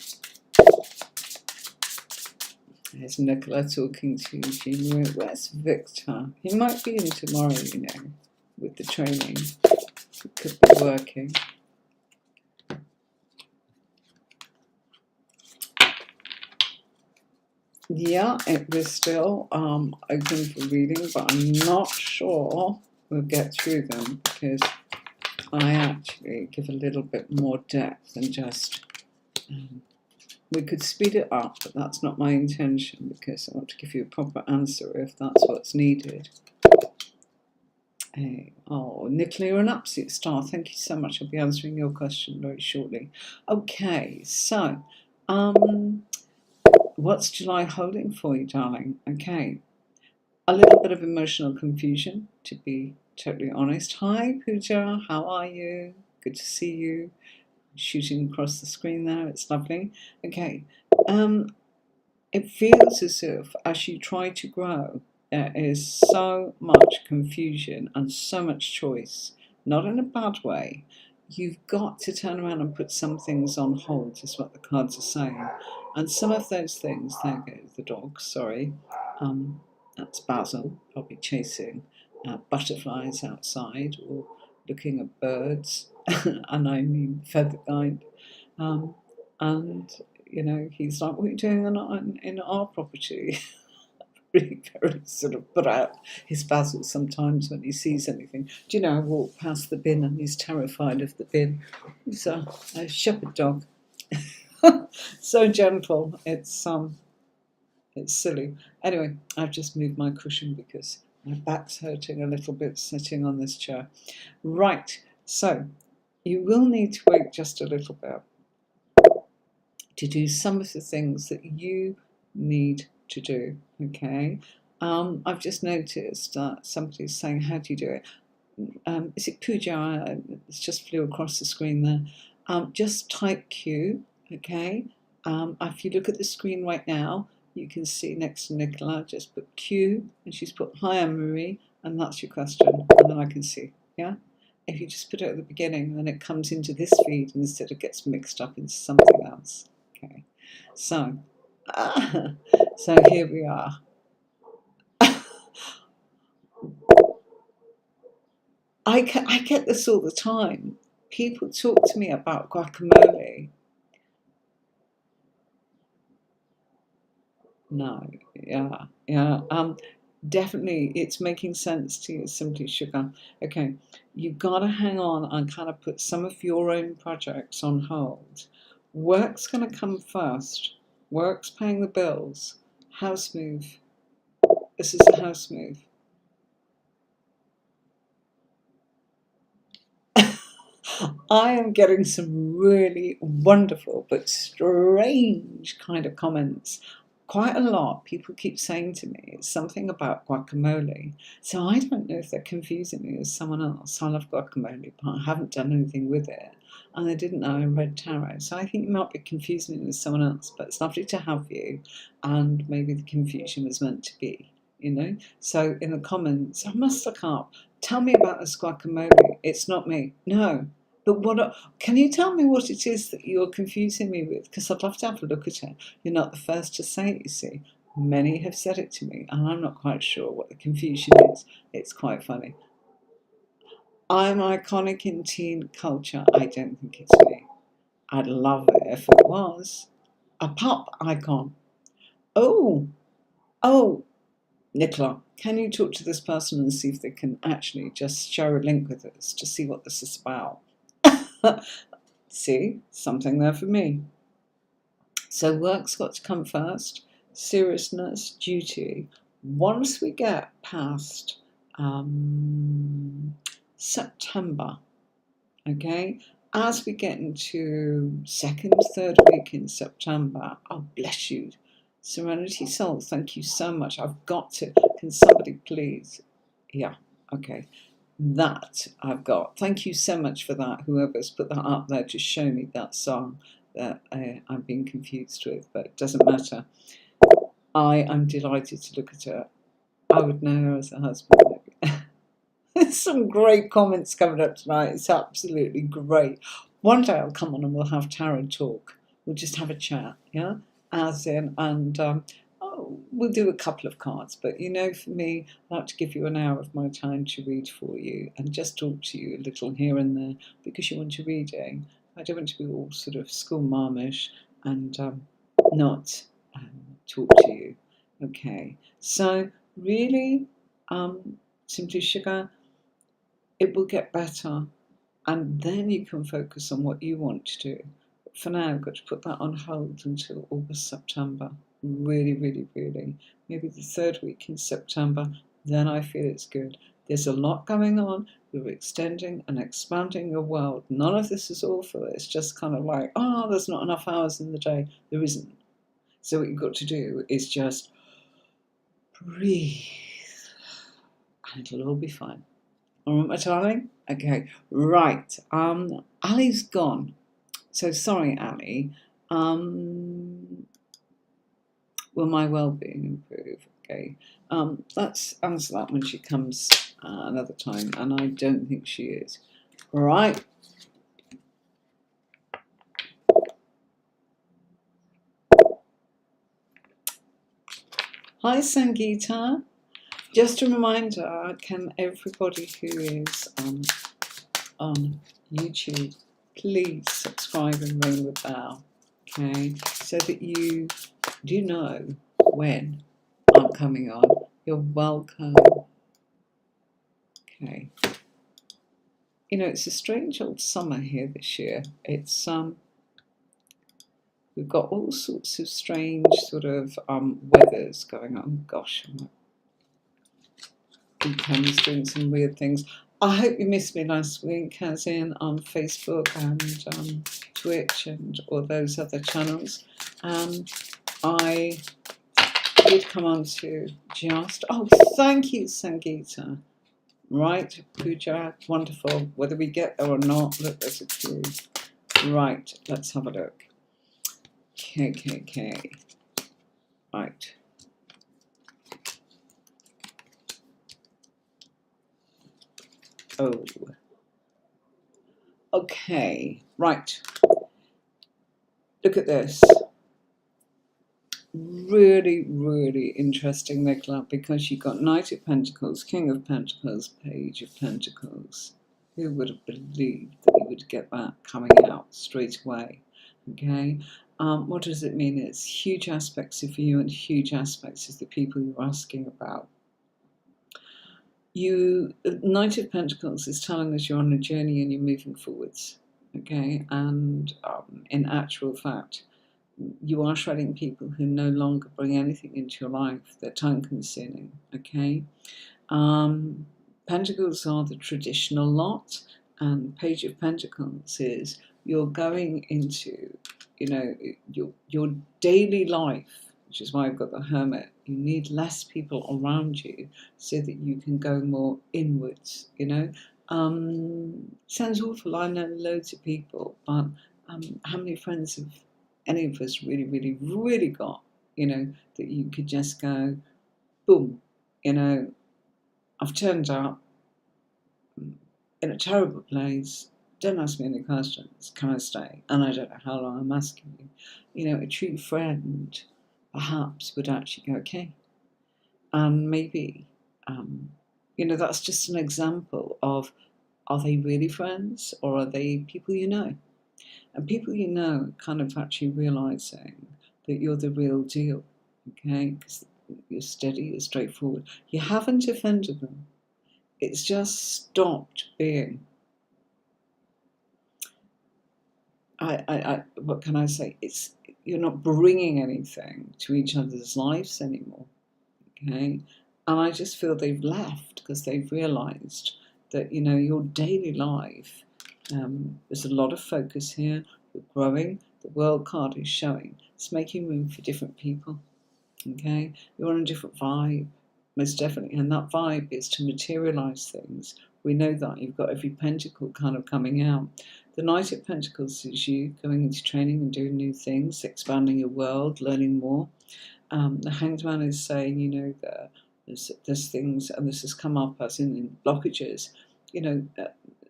There's Nicola talking to Jean. Where's Victor? He might be in tomorrow, you know, with the training. He could be working. Yeah, it was still open for reading, but I'm not sure we'll get through them, because I actually give a little bit more depth than just, we could speed it up, but that's not my intention, because I want to give you a proper answer if that's what's needed. Hey, oh, Nicola, you're an absolute star. Thank you so much. I'll be answering your question very shortly. Okay, so, what's July holding for you, darling? Okay, a little bit of emotional confusion. to be totally honest. Hi, Pooja, how are you? Good to see you. Shooting across the screen there, it's lovely. Okay, it feels as if as you try to grow, there is so much confusion and so much choice, not in a bad way. You've got to turn around and put some things on hold, is what the cards are saying. And some of those things, there goes the dog, sorry, that's Basil, probably chasing butterflies outside or looking at birds, and I mean feather kind. And you know, he's like, "What are you doing in our property?" Really very sort of put out his Basil sometimes when he sees anything. Do you know, I walk past the bin and he's terrified of the bin. He's a shepherd dog. So gentle. It's silly. Anyway, I've just moved my cushion because my back's hurting a little bit sitting on this chair. Right, so you will need to wait just a little bit to do some of the things that you need to do, okay? I've just noticed that somebody's saying, how do you do it? Is it Pooja? It's just flew across the screen there. Just type Q, okay? If you look at the screen right now, you can see next to Nicola, just put Q, and she's put, hi, Anne-Marie, and that's your question, and then I can see, yeah? If you just put it at the beginning, then it comes into this feed instead it gets mixed up into something else. Okay, so here we are. I get this all the time. People talk to me about guacamole. No, yeah. Definitely, it's making sense to you, Simply Sugar. Okay, you've got to hang on and kind of put some of your own projects on hold. Work's going to come first. Work's paying the bills. House move. This is a house move. I am getting some really wonderful but strange kind of comments. Quite a lot. People keep saying to me it's something about guacamole. So I don't know if they're confusing me with someone else. I love guacamole, but I haven't done anything with it. And they didn't know I read tarot. So I think you might be confusing me with someone else, but it's lovely to have you. And maybe the confusion was meant to be, you know? So in the comments, I must look up. Tell me about this guacamole. It's not me. No. But can you tell me what it is that you're confusing me with? Because I'd love to have a look at it. You're not the first to say it, you see. Many have said it to me, and I'm not quite sure what the confusion is. It's quite funny. I'm iconic in teen culture. I don't think it's me. I'd love it if it was. A pop icon. Oh, Nicola, can you talk to this person and see if they can actually just share a link with us to see what this is about? See, something there for me. So work's got to come first, seriousness, duty. Once we get past September, okay, as we get into second, third week in September, oh, bless you, Serenity Soul, thank you so much. I've got to, can somebody please, yeah, okay. That I've got. Thank you so much for that, whoever's put that up there to show me that song that I'm being confused with, but it doesn't matter. I am delighted to look at it. I would know her as a husband. There's some great comments coming up tonight. It's absolutely great. One day I'll come on and we'll have tarot talk. We'll just have a chat, yeah? As in, and we'll do a couple of cards, but you know, for me, I like to give you an hour of my time to read for you and just talk to you a little here and there because you want your reading. I don't want to be all sort of school marmish and not talk to you. Okay, so really, Simply Sugar, it will get better and then you can focus on what you want to do. But for now, I've got to put that on hold until August, September. Really, really, really. Maybe the third week in September, then I feel it's good. There's a lot going on. We're extending and expanding your world. None of this is awful. It's just kind of like, oh, there's not enough hours in the day. There isn't. So what you've got to do is just breathe and it'll all be fine. All right, my darling? Okay, right. Ali's gone. So sorry, Ali. Will my well-being improve? Okay. Let's answer that when she comes another time, and I don't think she is. All right. Hi, Sangeeta. Just a reminder, can everybody who is on YouTube please subscribe and ring the bell, okay, so that you do know when I'm coming on. You're welcome. Okay. You know, it's a strange old summer here this year. It's we've got all sorts of strange sort of weathers going on. Gosh, my weekend's doing some weird things. I hope you missed me last week, as in on Facebook and Twitch and all those other channels. I did come on to just, oh, thank you, Sangeeta. Right, Pooja, wonderful. Whether we get there or not, look, there's a queue. Right, let's have a look. KKK. Right. Oh. Okay, right. Look at this. Really, really interesting, Nicola, because you've got Knight of Pentacles, King of Pentacles, Page of Pentacles. Who would have believed that you would get that coming out straight away? Okay. What does it mean? It's huge aspects of you and huge aspects of the people you're asking about. Knight of Pentacles is telling us you're on a journey and you're moving forwards. Okay. And in actual fact, you are shredding people who no longer bring anything into your life. They're time consuming. Okay. Pentacles are the traditional lot, and Page of Pentacles is you're going into, you know, your daily life, which is why I've got the Hermit. You need less people around you so that you can go more inwards, you know. Sounds awful, I know loads of people, but how many friends have any of us really, really, really got, you know, that you could just go, boom, you know, I've turned up in a terrible place. Don't ask me any questions. Can I stay? And I don't know how long I'm asking you. You know, a true friend perhaps would actually go, okay. And maybe, you know, that's just an example of, are they really friends or are they people you know? And people you know kind of actually realizing that you're the real deal, okay? Because you're steady, you're straightforward. You haven't offended them. It's just stopped being. What can I say? It's you're not bringing anything to each other's lives anymore, okay? And I just feel they've left because they've realised that, you know, your daily life, there's a lot of focus here. You're growing. The World card is showing. It's making room for different people, okay? You're on a different vibe, most definitely. And that vibe is to materialise things. We know that. You've got every pentacle kind of coming out. The Knight of Pentacles is you going into training and doing new things, expanding your world, learning more. The Hanged Man is saying, you know, there's things, and this has come up as in blockages, you know,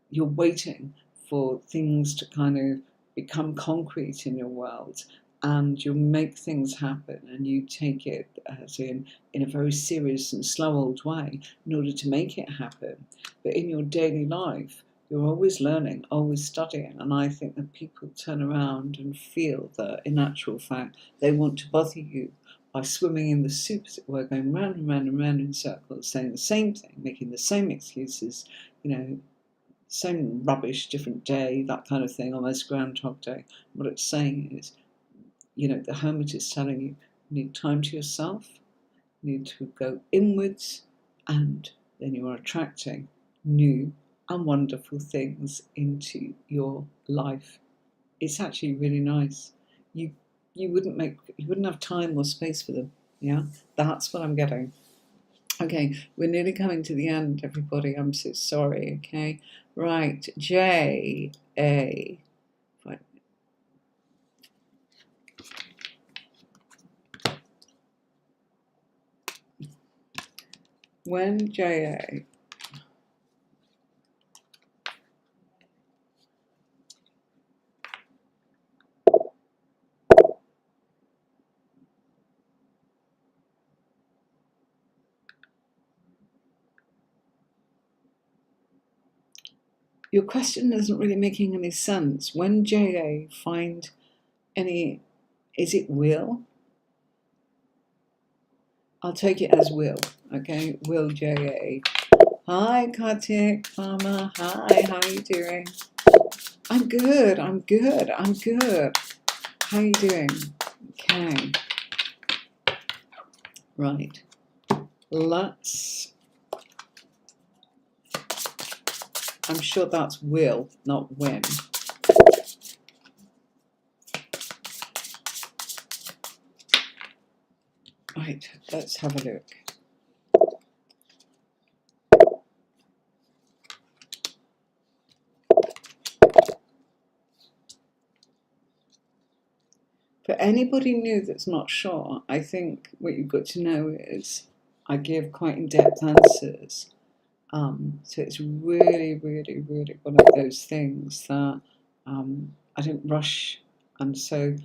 you're waiting for things to kind of become concrete in your world, and you'll make things happen, and you take it as in a very serious and slow old way in order to make it happen. But in your daily life, you're always learning, always studying, and I think that people turn around and feel that in actual fact they want to bother you by swimming in the soup, as it were, going round and round and round in circles, saying the same thing, making the same excuses, you know, same rubbish, different day, that kind of thing, almost Groundhog Day. What it's saying is, you know, the Hermit is telling you, you need time to yourself, you need to go inwards, and then you are attracting new and wonderful things into your life. It's actually really nice. You wouldn't have time or space for them. Yeah, that's what I'm getting. Okay, we're nearly coming to the end, everybody. I'm so sorry, okay? Right, J, A. When J, A. Your question isn't really making any sense. When JA find any, is it will? I'll take it as will, okay? Will JA. Hi, Kartik, Mama. Hi, how are you doing? I'm good, I'm good, I'm good. How are you doing? Okay. Right. Let's, I'm sure that's will, not when. Right, let's have a look. For anybody new that's not sure, I think what you've got to know is I give quite in-depth answers. So it's really, really, really one of those things that I don't rush, and so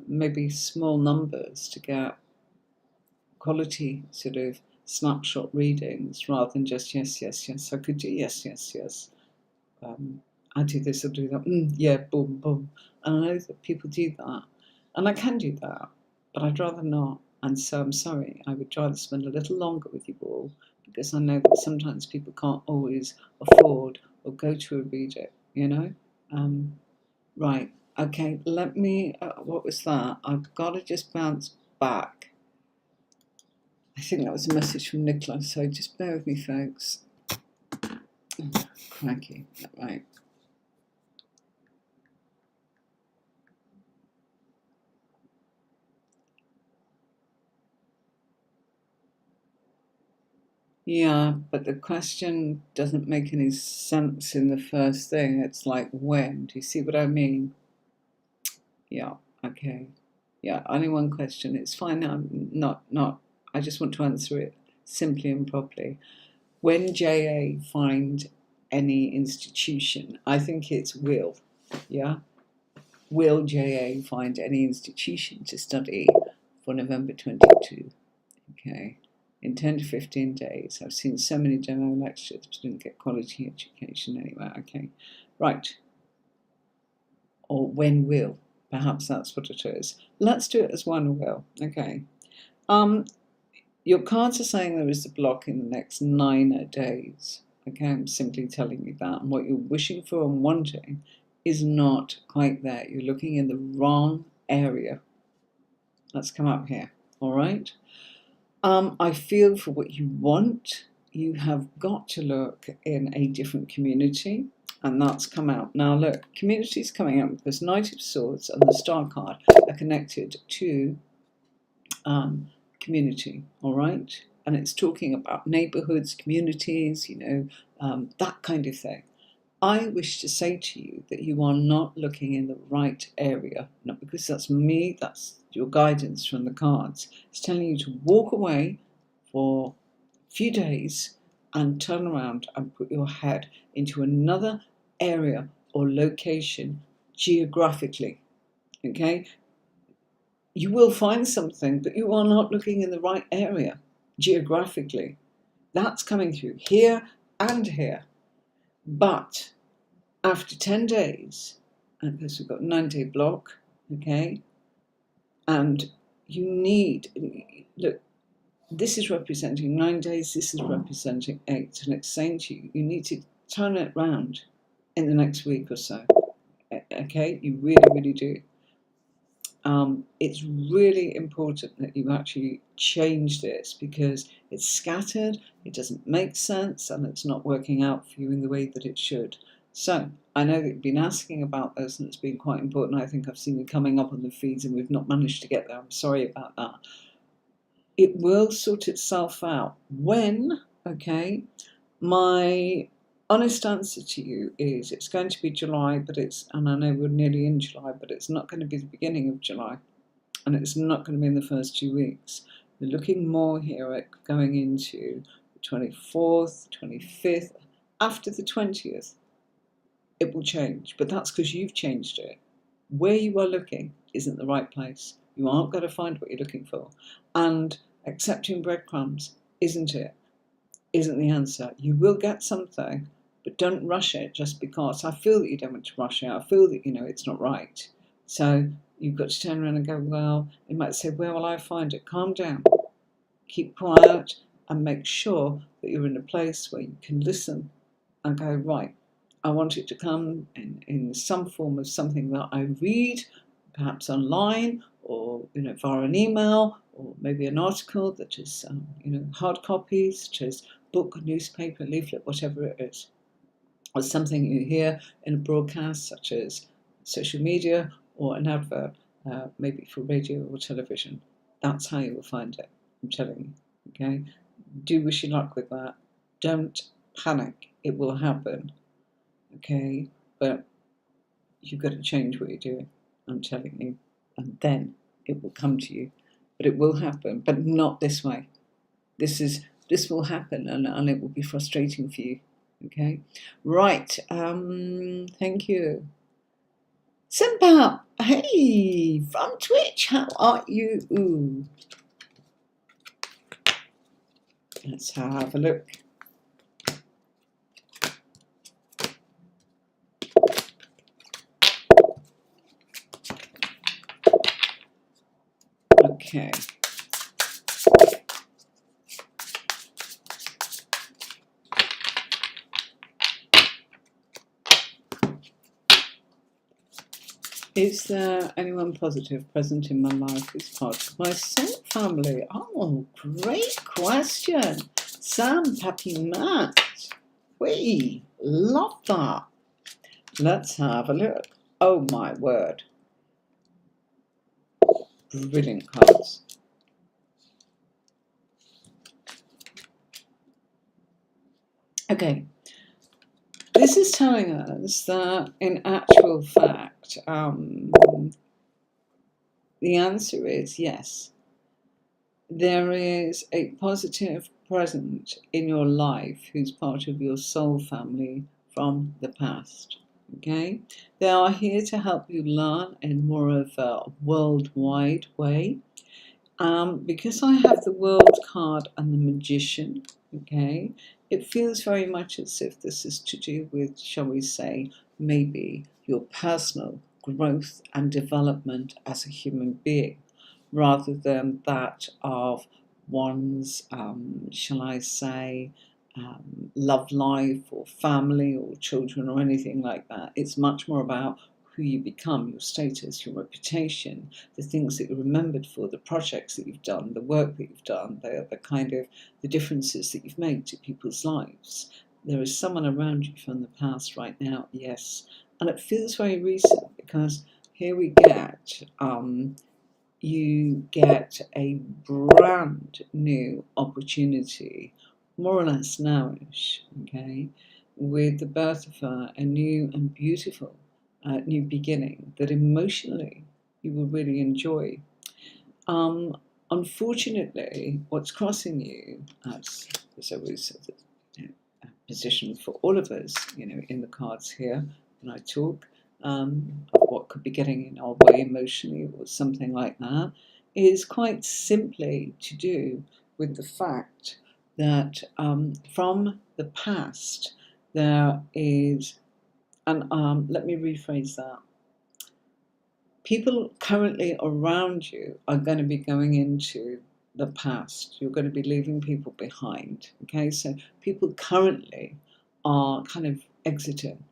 maybe small numbers to get quality sort of snapshot readings rather than just yes, yes, yes. I could do yes, yes, yes. I do this, I do that. Yeah, boom, boom. And I know that people do that, and I can do that, but I'd rather not. And so I'm sorry. I would rather spend a little longer with you all because I know that sometimes people can't always afford or go to a reader. You know. Right. Okay. Let me. What was that? I've got to just bounce back. I think that was a message from Nicola. So just bear with me, folks. Oh, crikey. Right. Yeah, but the question doesn't make any sense in the first thing. It's like when. Do you see what I mean? Yeah, okay. Yeah, only one question. It's fine. I'm not. I just want to answer it simply and properly. When JA find any institution, I think it's will. Yeah? Will JA find any institution to study for November 22? Okay. In 10 to 15 days. I've seen so many demo lectures, but didn't get quality education anyway. Okay, right. Or when will. Perhaps that's what it is. Let's do it as one will. Okay. Your cards are saying there is a block in the next 9 days. Okay, I'm simply telling you that. And what you're wishing for and wanting is not quite there. You're looking in the wrong area. Let's come up here. All right. I feel for what you want. You have got to look in a different community, and that's come out. Now look, communities coming out because Knight of Swords and the Star card are connected to community, all right? And it's talking about neighborhoods, communities, that kind of thing. I wish to say to you that you are not looking in the right area, not because that's me, that's your guidance from the cards. It's telling you to walk away for a few days and turn around and put your head into another area or location geographically, okay? You will find something, but you are not looking in the right area geographically. That's coming through here and here. But after 10 days, because we've got a 9-day block, okay, and you need, look, this is representing 9 days, this is representing 8, and it's saying to you, you need to turn it round in the next week or so, okay, you really, really do. It's really important that you actually change this because it's scattered, it doesn't make sense, and it's not working out for you in the way that it should. So I know that you've been asking about this and it's been quite important. I think I've seen you coming up on the feeds and we've not managed to get there. I'm sorry about that. It will sort itself out. When? Okay. My honest answer to you is it's going to be July, and I know we're nearly in July, but it's not going to be the beginning of July, and it's not going to be in the first 2 weeks. We're looking more here at going into the 24th, 25th, after the 20th. It will change, but that's because you've changed it. Where you are looking isn't the right place. You aren't going to find what you're looking for. And accepting breadcrumbs isn't the answer. You will get something, but don't rush it just because. I feel that you don't want to rush it. I feel that, it's not right. So you've got to turn around and go, well, you might say, where will I find it? Calm down, keep quiet, and make sure that you're in a place where you can listen and go, right, I want it to come in some form of something that I read, perhaps online, or via an email, or maybe an article that is hard copies, such as book, newspaper, leaflet, whatever it is, or something you hear in a broadcast, such as social media, or an advert, maybe for radio or television. That's how you will find it, I'm telling you. Okay, do wish you luck with that. Don't panic, it will happen. Okay, but you've got to change what you're doing, I'm telling you, and then it will come to you. But it will happen, but not this way. This will happen, and it will be frustrating for you. Okay, right. Thank you. Simpa, hey, from Twitch, how are you? Ooh. Let's have a look. Okay. Is there anyone positive present in my life who's part of my soul family? Oh, great question. Sam, Pappy, Matt. We love that. Let's have a look. Oh my word. Brilliant cards. Okay. This is telling us that in actual fact, the answer is yes. There is a positive present in your life who's part of your soul family from the past. Okay? They are here to help you learn in more of a worldwide way. Because I have the World card and the Magician, okay, it feels very much as if this is to do with, shall we say, maybe your personal growth and development as a human being, rather than that of one's, shall I say, love life or family or children or anything like that. It's much more about who you become, your status, your reputation, the things that you're remembered for, the projects that you've done, the work that you've done, the kind of the differences that you've made to people's lives. There is someone around you from the past right now, yes. And it feels very recent because here we get, you get a brand new opportunity, more or less nowish, okay, with the birth of a new and beautiful new beginning that emotionally you will really enjoy. Unfortunately, what's crossing you, as there's always a position for all of us, in the cards here when I talk, of what could be getting in our way emotionally or something like that, is quite simply to do with the fact that from the past there is, and let me rephrase that. People currently around you are going to be going into the past. You're going to be leaving people behind. Okay, so people currently are kind of exiting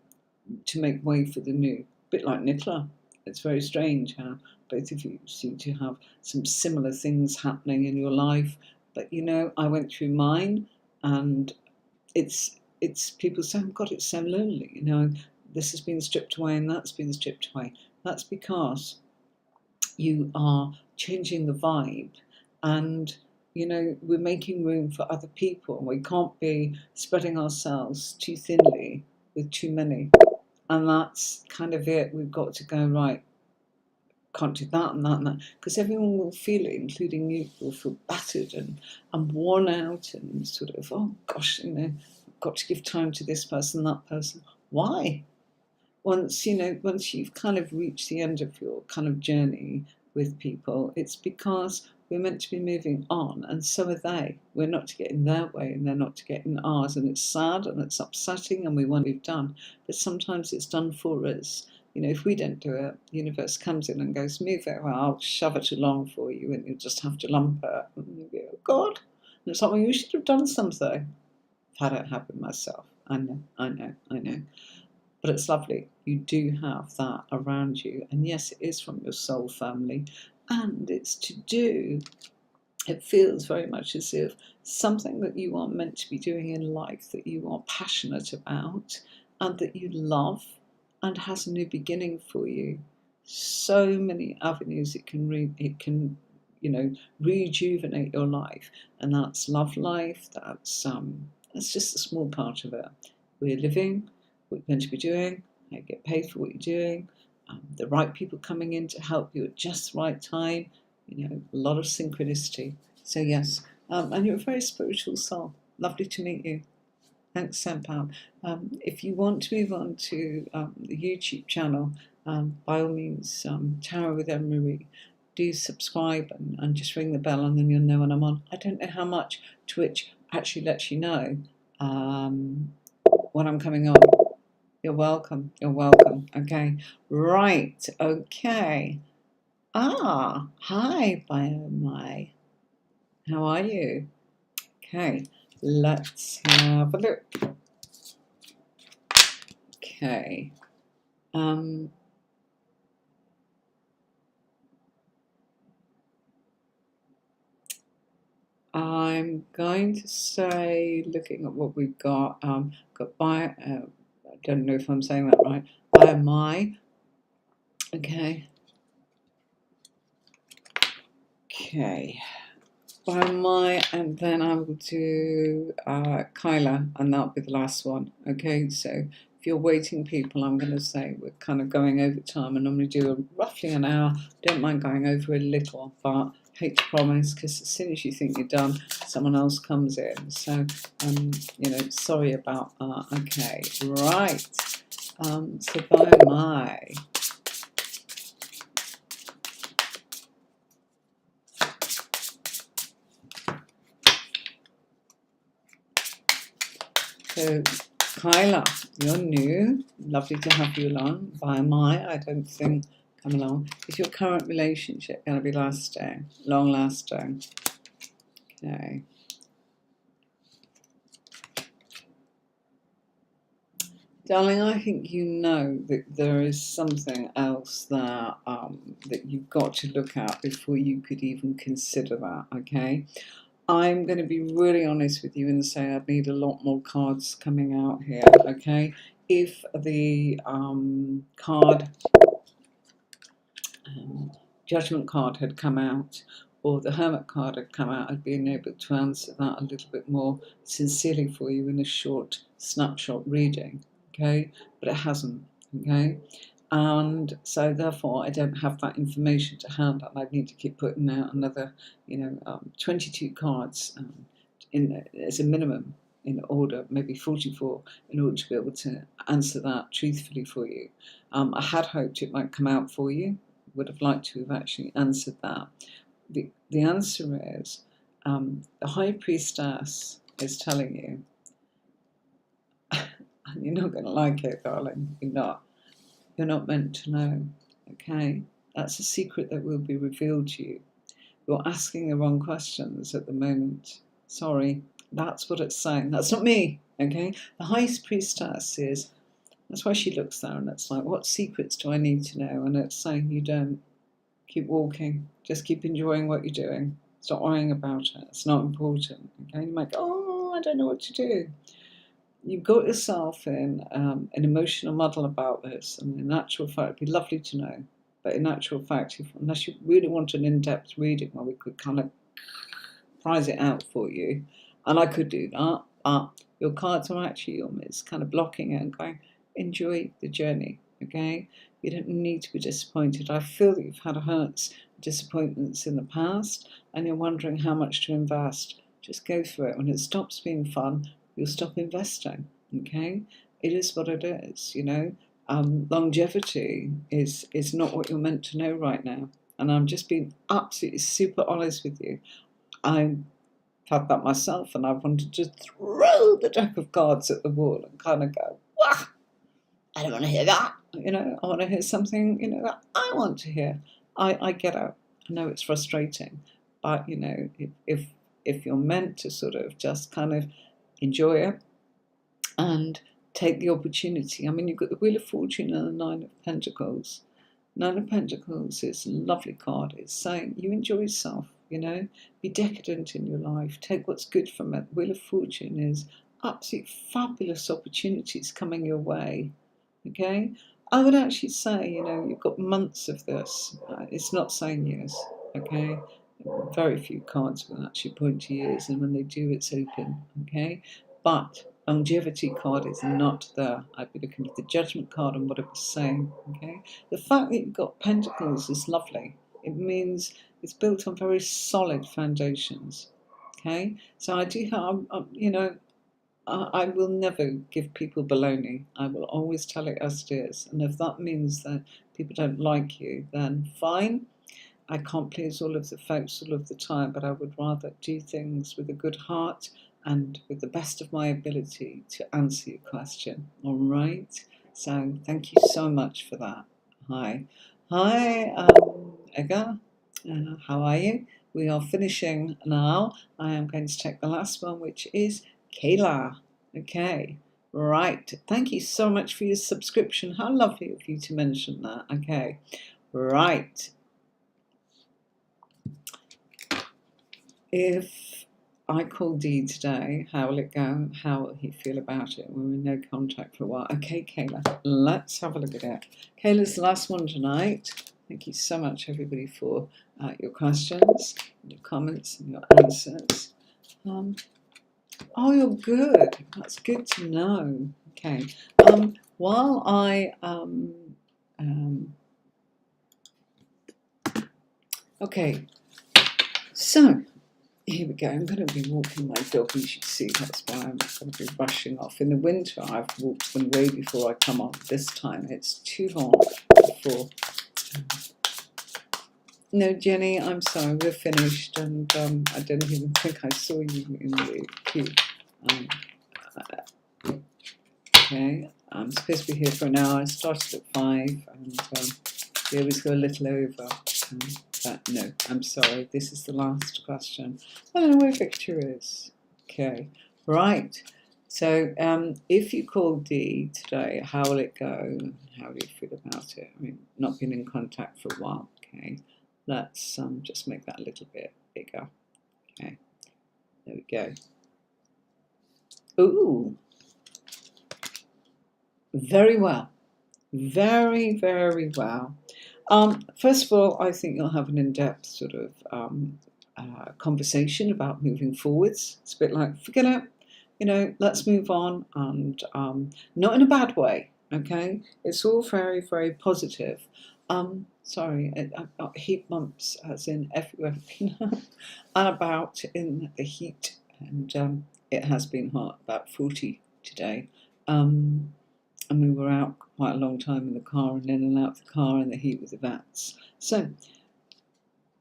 to make way for the new. A bit like Nicola. It's very strange how both of you seem to have some similar things happening in your life. But I went through mine, and it's people say, oh God, it's so lonely. This has been stripped away and that's been stripped away. That's because you are changing the vibe, and you know, we're making room for other people, and we can't be spreading ourselves too thinly with too many. And that's kind of it. We've got to go, right, can't do that and that and that, because everyone will feel it, including you, will feel battered and worn out and sort of, oh gosh, you know, I've got to give time to this person, that person. Why? Once, you know, once you've kind of reached the end of your kind of journey with people, it's because we're meant to be moving on, and so are they. We're not to get in their way and they're not to get in ours, and it's sad and it's upsetting and we want we've done, but sometimes it's done for us. You know, if we don't do it, the universe comes in and goes, move it, well, I'll shove it along for you, and you just have to lump it. And you go, oh God. And it's like, well, you should have done something. I've had it happen myself. I know. But it's lovely. You do have that around you. And yes, it is from your soul family. And it's to do, it feels very much as if something that you are meant to be doing in life, that you are passionate about and that you love and has a new beginning for you. So many avenues it can you know, rejuvenate your life. And that's love life, that's just a small part of it. We're living, what you're going to be doing, how you get paid for what you're doing, the right people coming in to help you at just the right time, you know, a lot of synchronicity. So yes, and you're a very spiritual soul. Lovely to meet you. Thanks, Sampal. If you want to move on to the YouTube channel, by all means, Tarot with Anne-Marie, do subscribe and just ring the bell, and then you'll know when I'm on. I don't know how much Twitch actually lets you know when I'm coming on. You're welcome. You're welcome. Okay. Right. Okay. Ah, hi, Biomai. How are you? Okay. Let's have a look. Okay. I'm going to say, looking at what we've got I don't know if I'm saying that right. Biomai. Okay. Okay. Biomai, and then I will do Kyla, and that'll be the last one. Okay, so if you're waiting, people, I'm going to say we're kind of going over time. I normally do roughly an hour. Don't mind going over a little, but hate to promise, because as soon as you think you're done, someone else comes in. So, you know, sorry about that. Okay, right. So Biomai. So, Kyla, you're new. Lovely to have you along. Biomai, I don't think, come along. Is your current relationship going to be lasting? Long lasting? Okay. Darling, I think you know that there is something else that that you've got to look at before you could even consider that, okay? I'm going to be really honest with you and say I'd need a lot more cards coming out here, okay? If the card, Judgment card had come out, or the Hermit card had come out, I'd been able to answer that a little bit more sincerely for you in a short snapshot reading, okay? But it hasn't, okay? And so therefore I don't have that information to hand, and I need to keep putting out another, you know, 22 cards as a minimum, in order, maybe 44, in order to be able to answer that truthfully for you. I had hoped it might come out for you, would have liked to have actually answered that. The answer is, the High Priestess is telling you, and you're not going to like it, darling, you're not. You're not meant to know, okay? That's a secret that will be revealed to you. You're asking the wrong questions at the moment. Sorry, that's what it's saying. That's not me, okay? The High Priestess is, that's why she looks there, and it's like, what secrets do I need to know? And it's saying you don't. Keep walking. Just keep enjoying what you're doing. Stop worrying about it. It's not important, okay? You might go, oh, I don't know what to do. You've got yourself in an emotional muddle about this, and in actual fact, it'd be lovely to know. But in actual fact, unless you really want an in-depth reading where we could kind of prize it out for you. And I could do that, but your cards are actually almost kind of blocking it and going, enjoy the journey, okay? You don't need to be disappointed. I feel that you've had hurts, disappointments in the past, and you're wondering how much to invest. Just go for it. When it stops being fun, you'll stop investing, okay? It is what it is, you know? Longevity is not what you're meant to know right now. And I'm just being absolutely super honest with you. I've had that myself, and I wanted to throw the deck of cards at the wall and kind of go, wah, I don't want to hear that. You know, I want to hear something, you know, that I want to hear. I get it. I know it's frustrating, but you know, if you're meant to sort of just kind of enjoy it and take the opportunity. I mean, you've got the Wheel of Fortune and the Nine of Pentacles. Nine of Pentacles is a lovely card. It's saying you enjoy yourself, you know, be decadent in your life, take what's good from it. Wheel of Fortune is absolutely fabulous opportunities coming your way, okay? I would actually say, you know, you've got months of this. It's not saying years, okay? Very few cards will actually point to years, and when they do, it's open, okay? But longevity card is not there. I'd be looking at the judgment card and what it was saying, okay? The fact that you've got pentacles is lovely. It means it's built on very solid foundations, okay? So I do have, you know, I will never give people baloney. I will always tell it as it is. And if that means that people don't like you, then fine. I can't please all of the folks all of the time, but I would rather do things with a good heart and with the best of my ability to answer your question. All right? So thank you so much for that. Hi. Hi, Edgar. How are you? We are finishing now. I am going to take the last one, which is Kayla. Okay. Right. Thank you so much for your subscription. How lovely of you to mention that. Okay. Right. If I call Dee today, how will it go? How will he feel about it? We're in no contact for a while. Okay, Kayla, let's have a look at it. Kayla's the last one tonight. Thank you so much, everybody, for your questions, your comments, and your answers. Oh, you're good. That's good to know. Okay. While I okay, so here we go. I'm going to be walking my dog. You should see that's why I'm going to be rushing off. In the winter, I've walked them way before I come on. This time, it's too long for. No, Jenny, I'm sorry. We're finished, and I didn't even think I saw you in the queue. Okay, I'm supposed to be here for an hour. I started at 5, and we always go a little over. But no, I'm sorry. This is the last question. I don't know where Victor is. Okay, right. So if you call Dee today, how will it go? How do you feel about it? I mean, not been in contact for a while. Okay, let's just make that a little bit bigger. Okay, there we go. Ooh, very well. Very, very well. First of all, I think you'll have an in-depth sort of conversation about moving forwards. It's a bit like, forget it, you know, let's move on, and not in a bad way, okay? It's all very, very positive. Sorry, I've got heat bumps as in everywhere and about in the heat, and it has been hot, about 40 today. And we were out quite a long time in the car and in and out of the car in the heat with the vats. So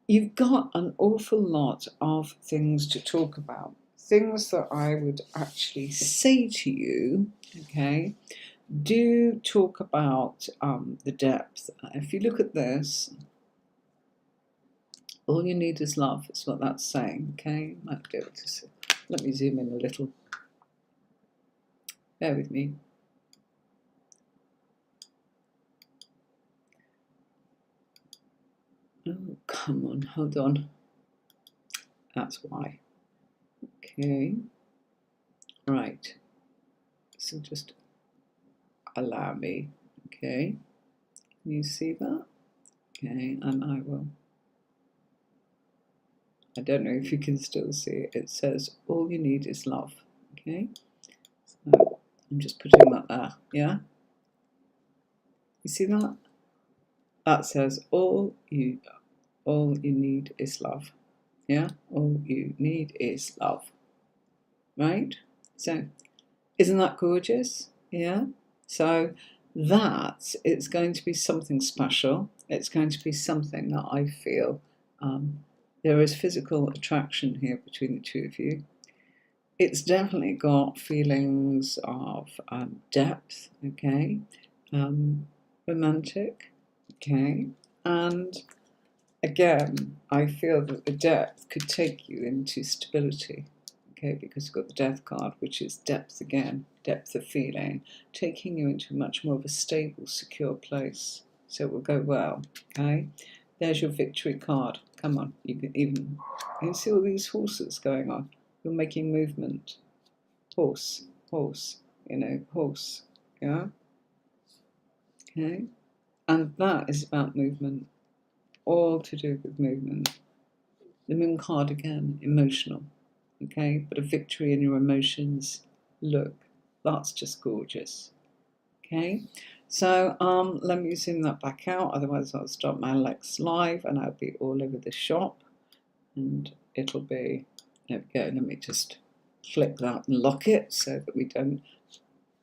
you've got an awful lot of things to talk about. Things that I would actually say to you, okay, do talk about the depth. If you look at this, all you need is love, is what that's saying, okay? Might be able to see. Let me zoom in a little. Bear with me. Oh, come on, hold on. That's why. Okay. Right. So just allow me. Okay. Can you see that? Okay, and I will I don't know if you can still see it. It says, all you need is love. Okay, so I'm just putting that there. Yeah, you see that? That says all you need is love. Yeah, all you need is love. Right? So isn't that gorgeous? Yeah. So it's going to be something special. It's going to be something that I feel there is physical attraction here between the two of you. It's definitely got feelings of depth, okay, romantic, okay, and again, I feel that the depth could take you into stability, okay, because you've got the death card, which is depth again, depth of feeling, taking you into much more of a stable, secure place. So it will go well, okay. There's your victory card. Come on, you can see all these horses going on. You're making movement. Horse, horse, horse, yeah, okay. And that is about movement, all to do with movement. The moon card again, emotional, okay, but a victory in your emotions. Look, that's just gorgeous, okay. So let me zoom that back out, otherwise I'll start my Alex live and I'll be all over the shop, and it'll be, there we go. Let me just flip that and lock it so that we don't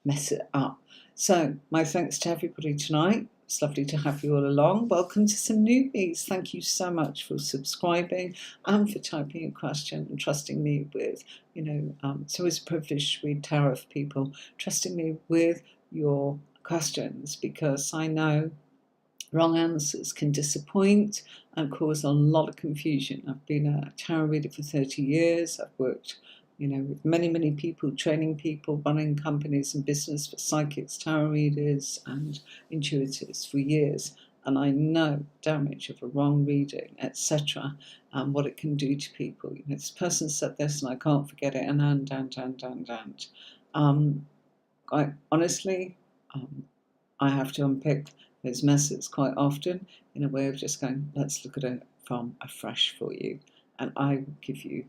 mess it up. So my thanks to everybody tonight. It's lovely to have you all along. Welcome to some newbies. Thank you so much for subscribing and for typing a question and trusting me with, it's always a privilege to read tarot for people, trusting me with your questions, because I know wrong answers can disappoint and cause a lot of confusion. I've been a tarot reader for 30 years. I've worked with many, many people, training people, running companies and business for psychics, tarot readers and intuitives for years. And I know damage of a wrong reading, etc., and what it can do to people. This person said this and I can't forget it, and. Quite honestly, I have to unpick those messes quite often in a way of just going, let's look at it from afresh for you. And I will give you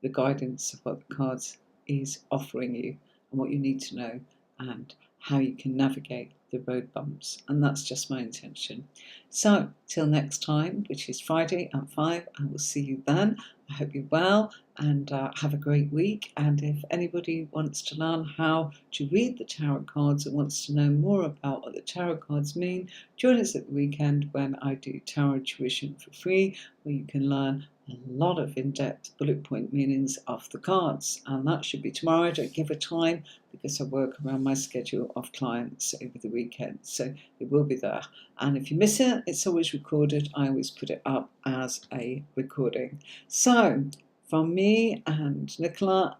the guidance of what the cards is offering you and what you need to know and how you can navigate the road bumps. And that's just my intention. So till next time, which is Friday at 5, I will see you then. I hope you're well and have a great week. And if anybody wants to learn how to read the tarot cards and wants to know more about what the tarot cards mean, join us at the weekend when I do tarot tuition for free, where you can learn a lot of in-depth bullet point meanings of the cards. And that should be tomorrow. I don't give a time because I work around my schedule of clients over the weekend, so it will be there. And if you miss it, it's always recorded. I always put it up as a recording. So from me and Nicola,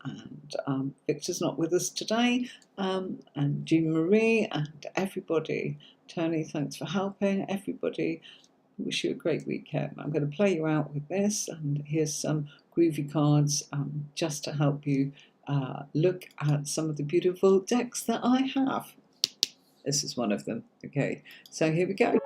and Victor's not with us today, and Jean Marie and everybody, Tony, thanks for helping, everybody, wish you a great weekend. I'm going to play you out with this, and here's some groovy cards just to help you look at some of the beautiful decks that I have. This is one of them. Okay, so here we go.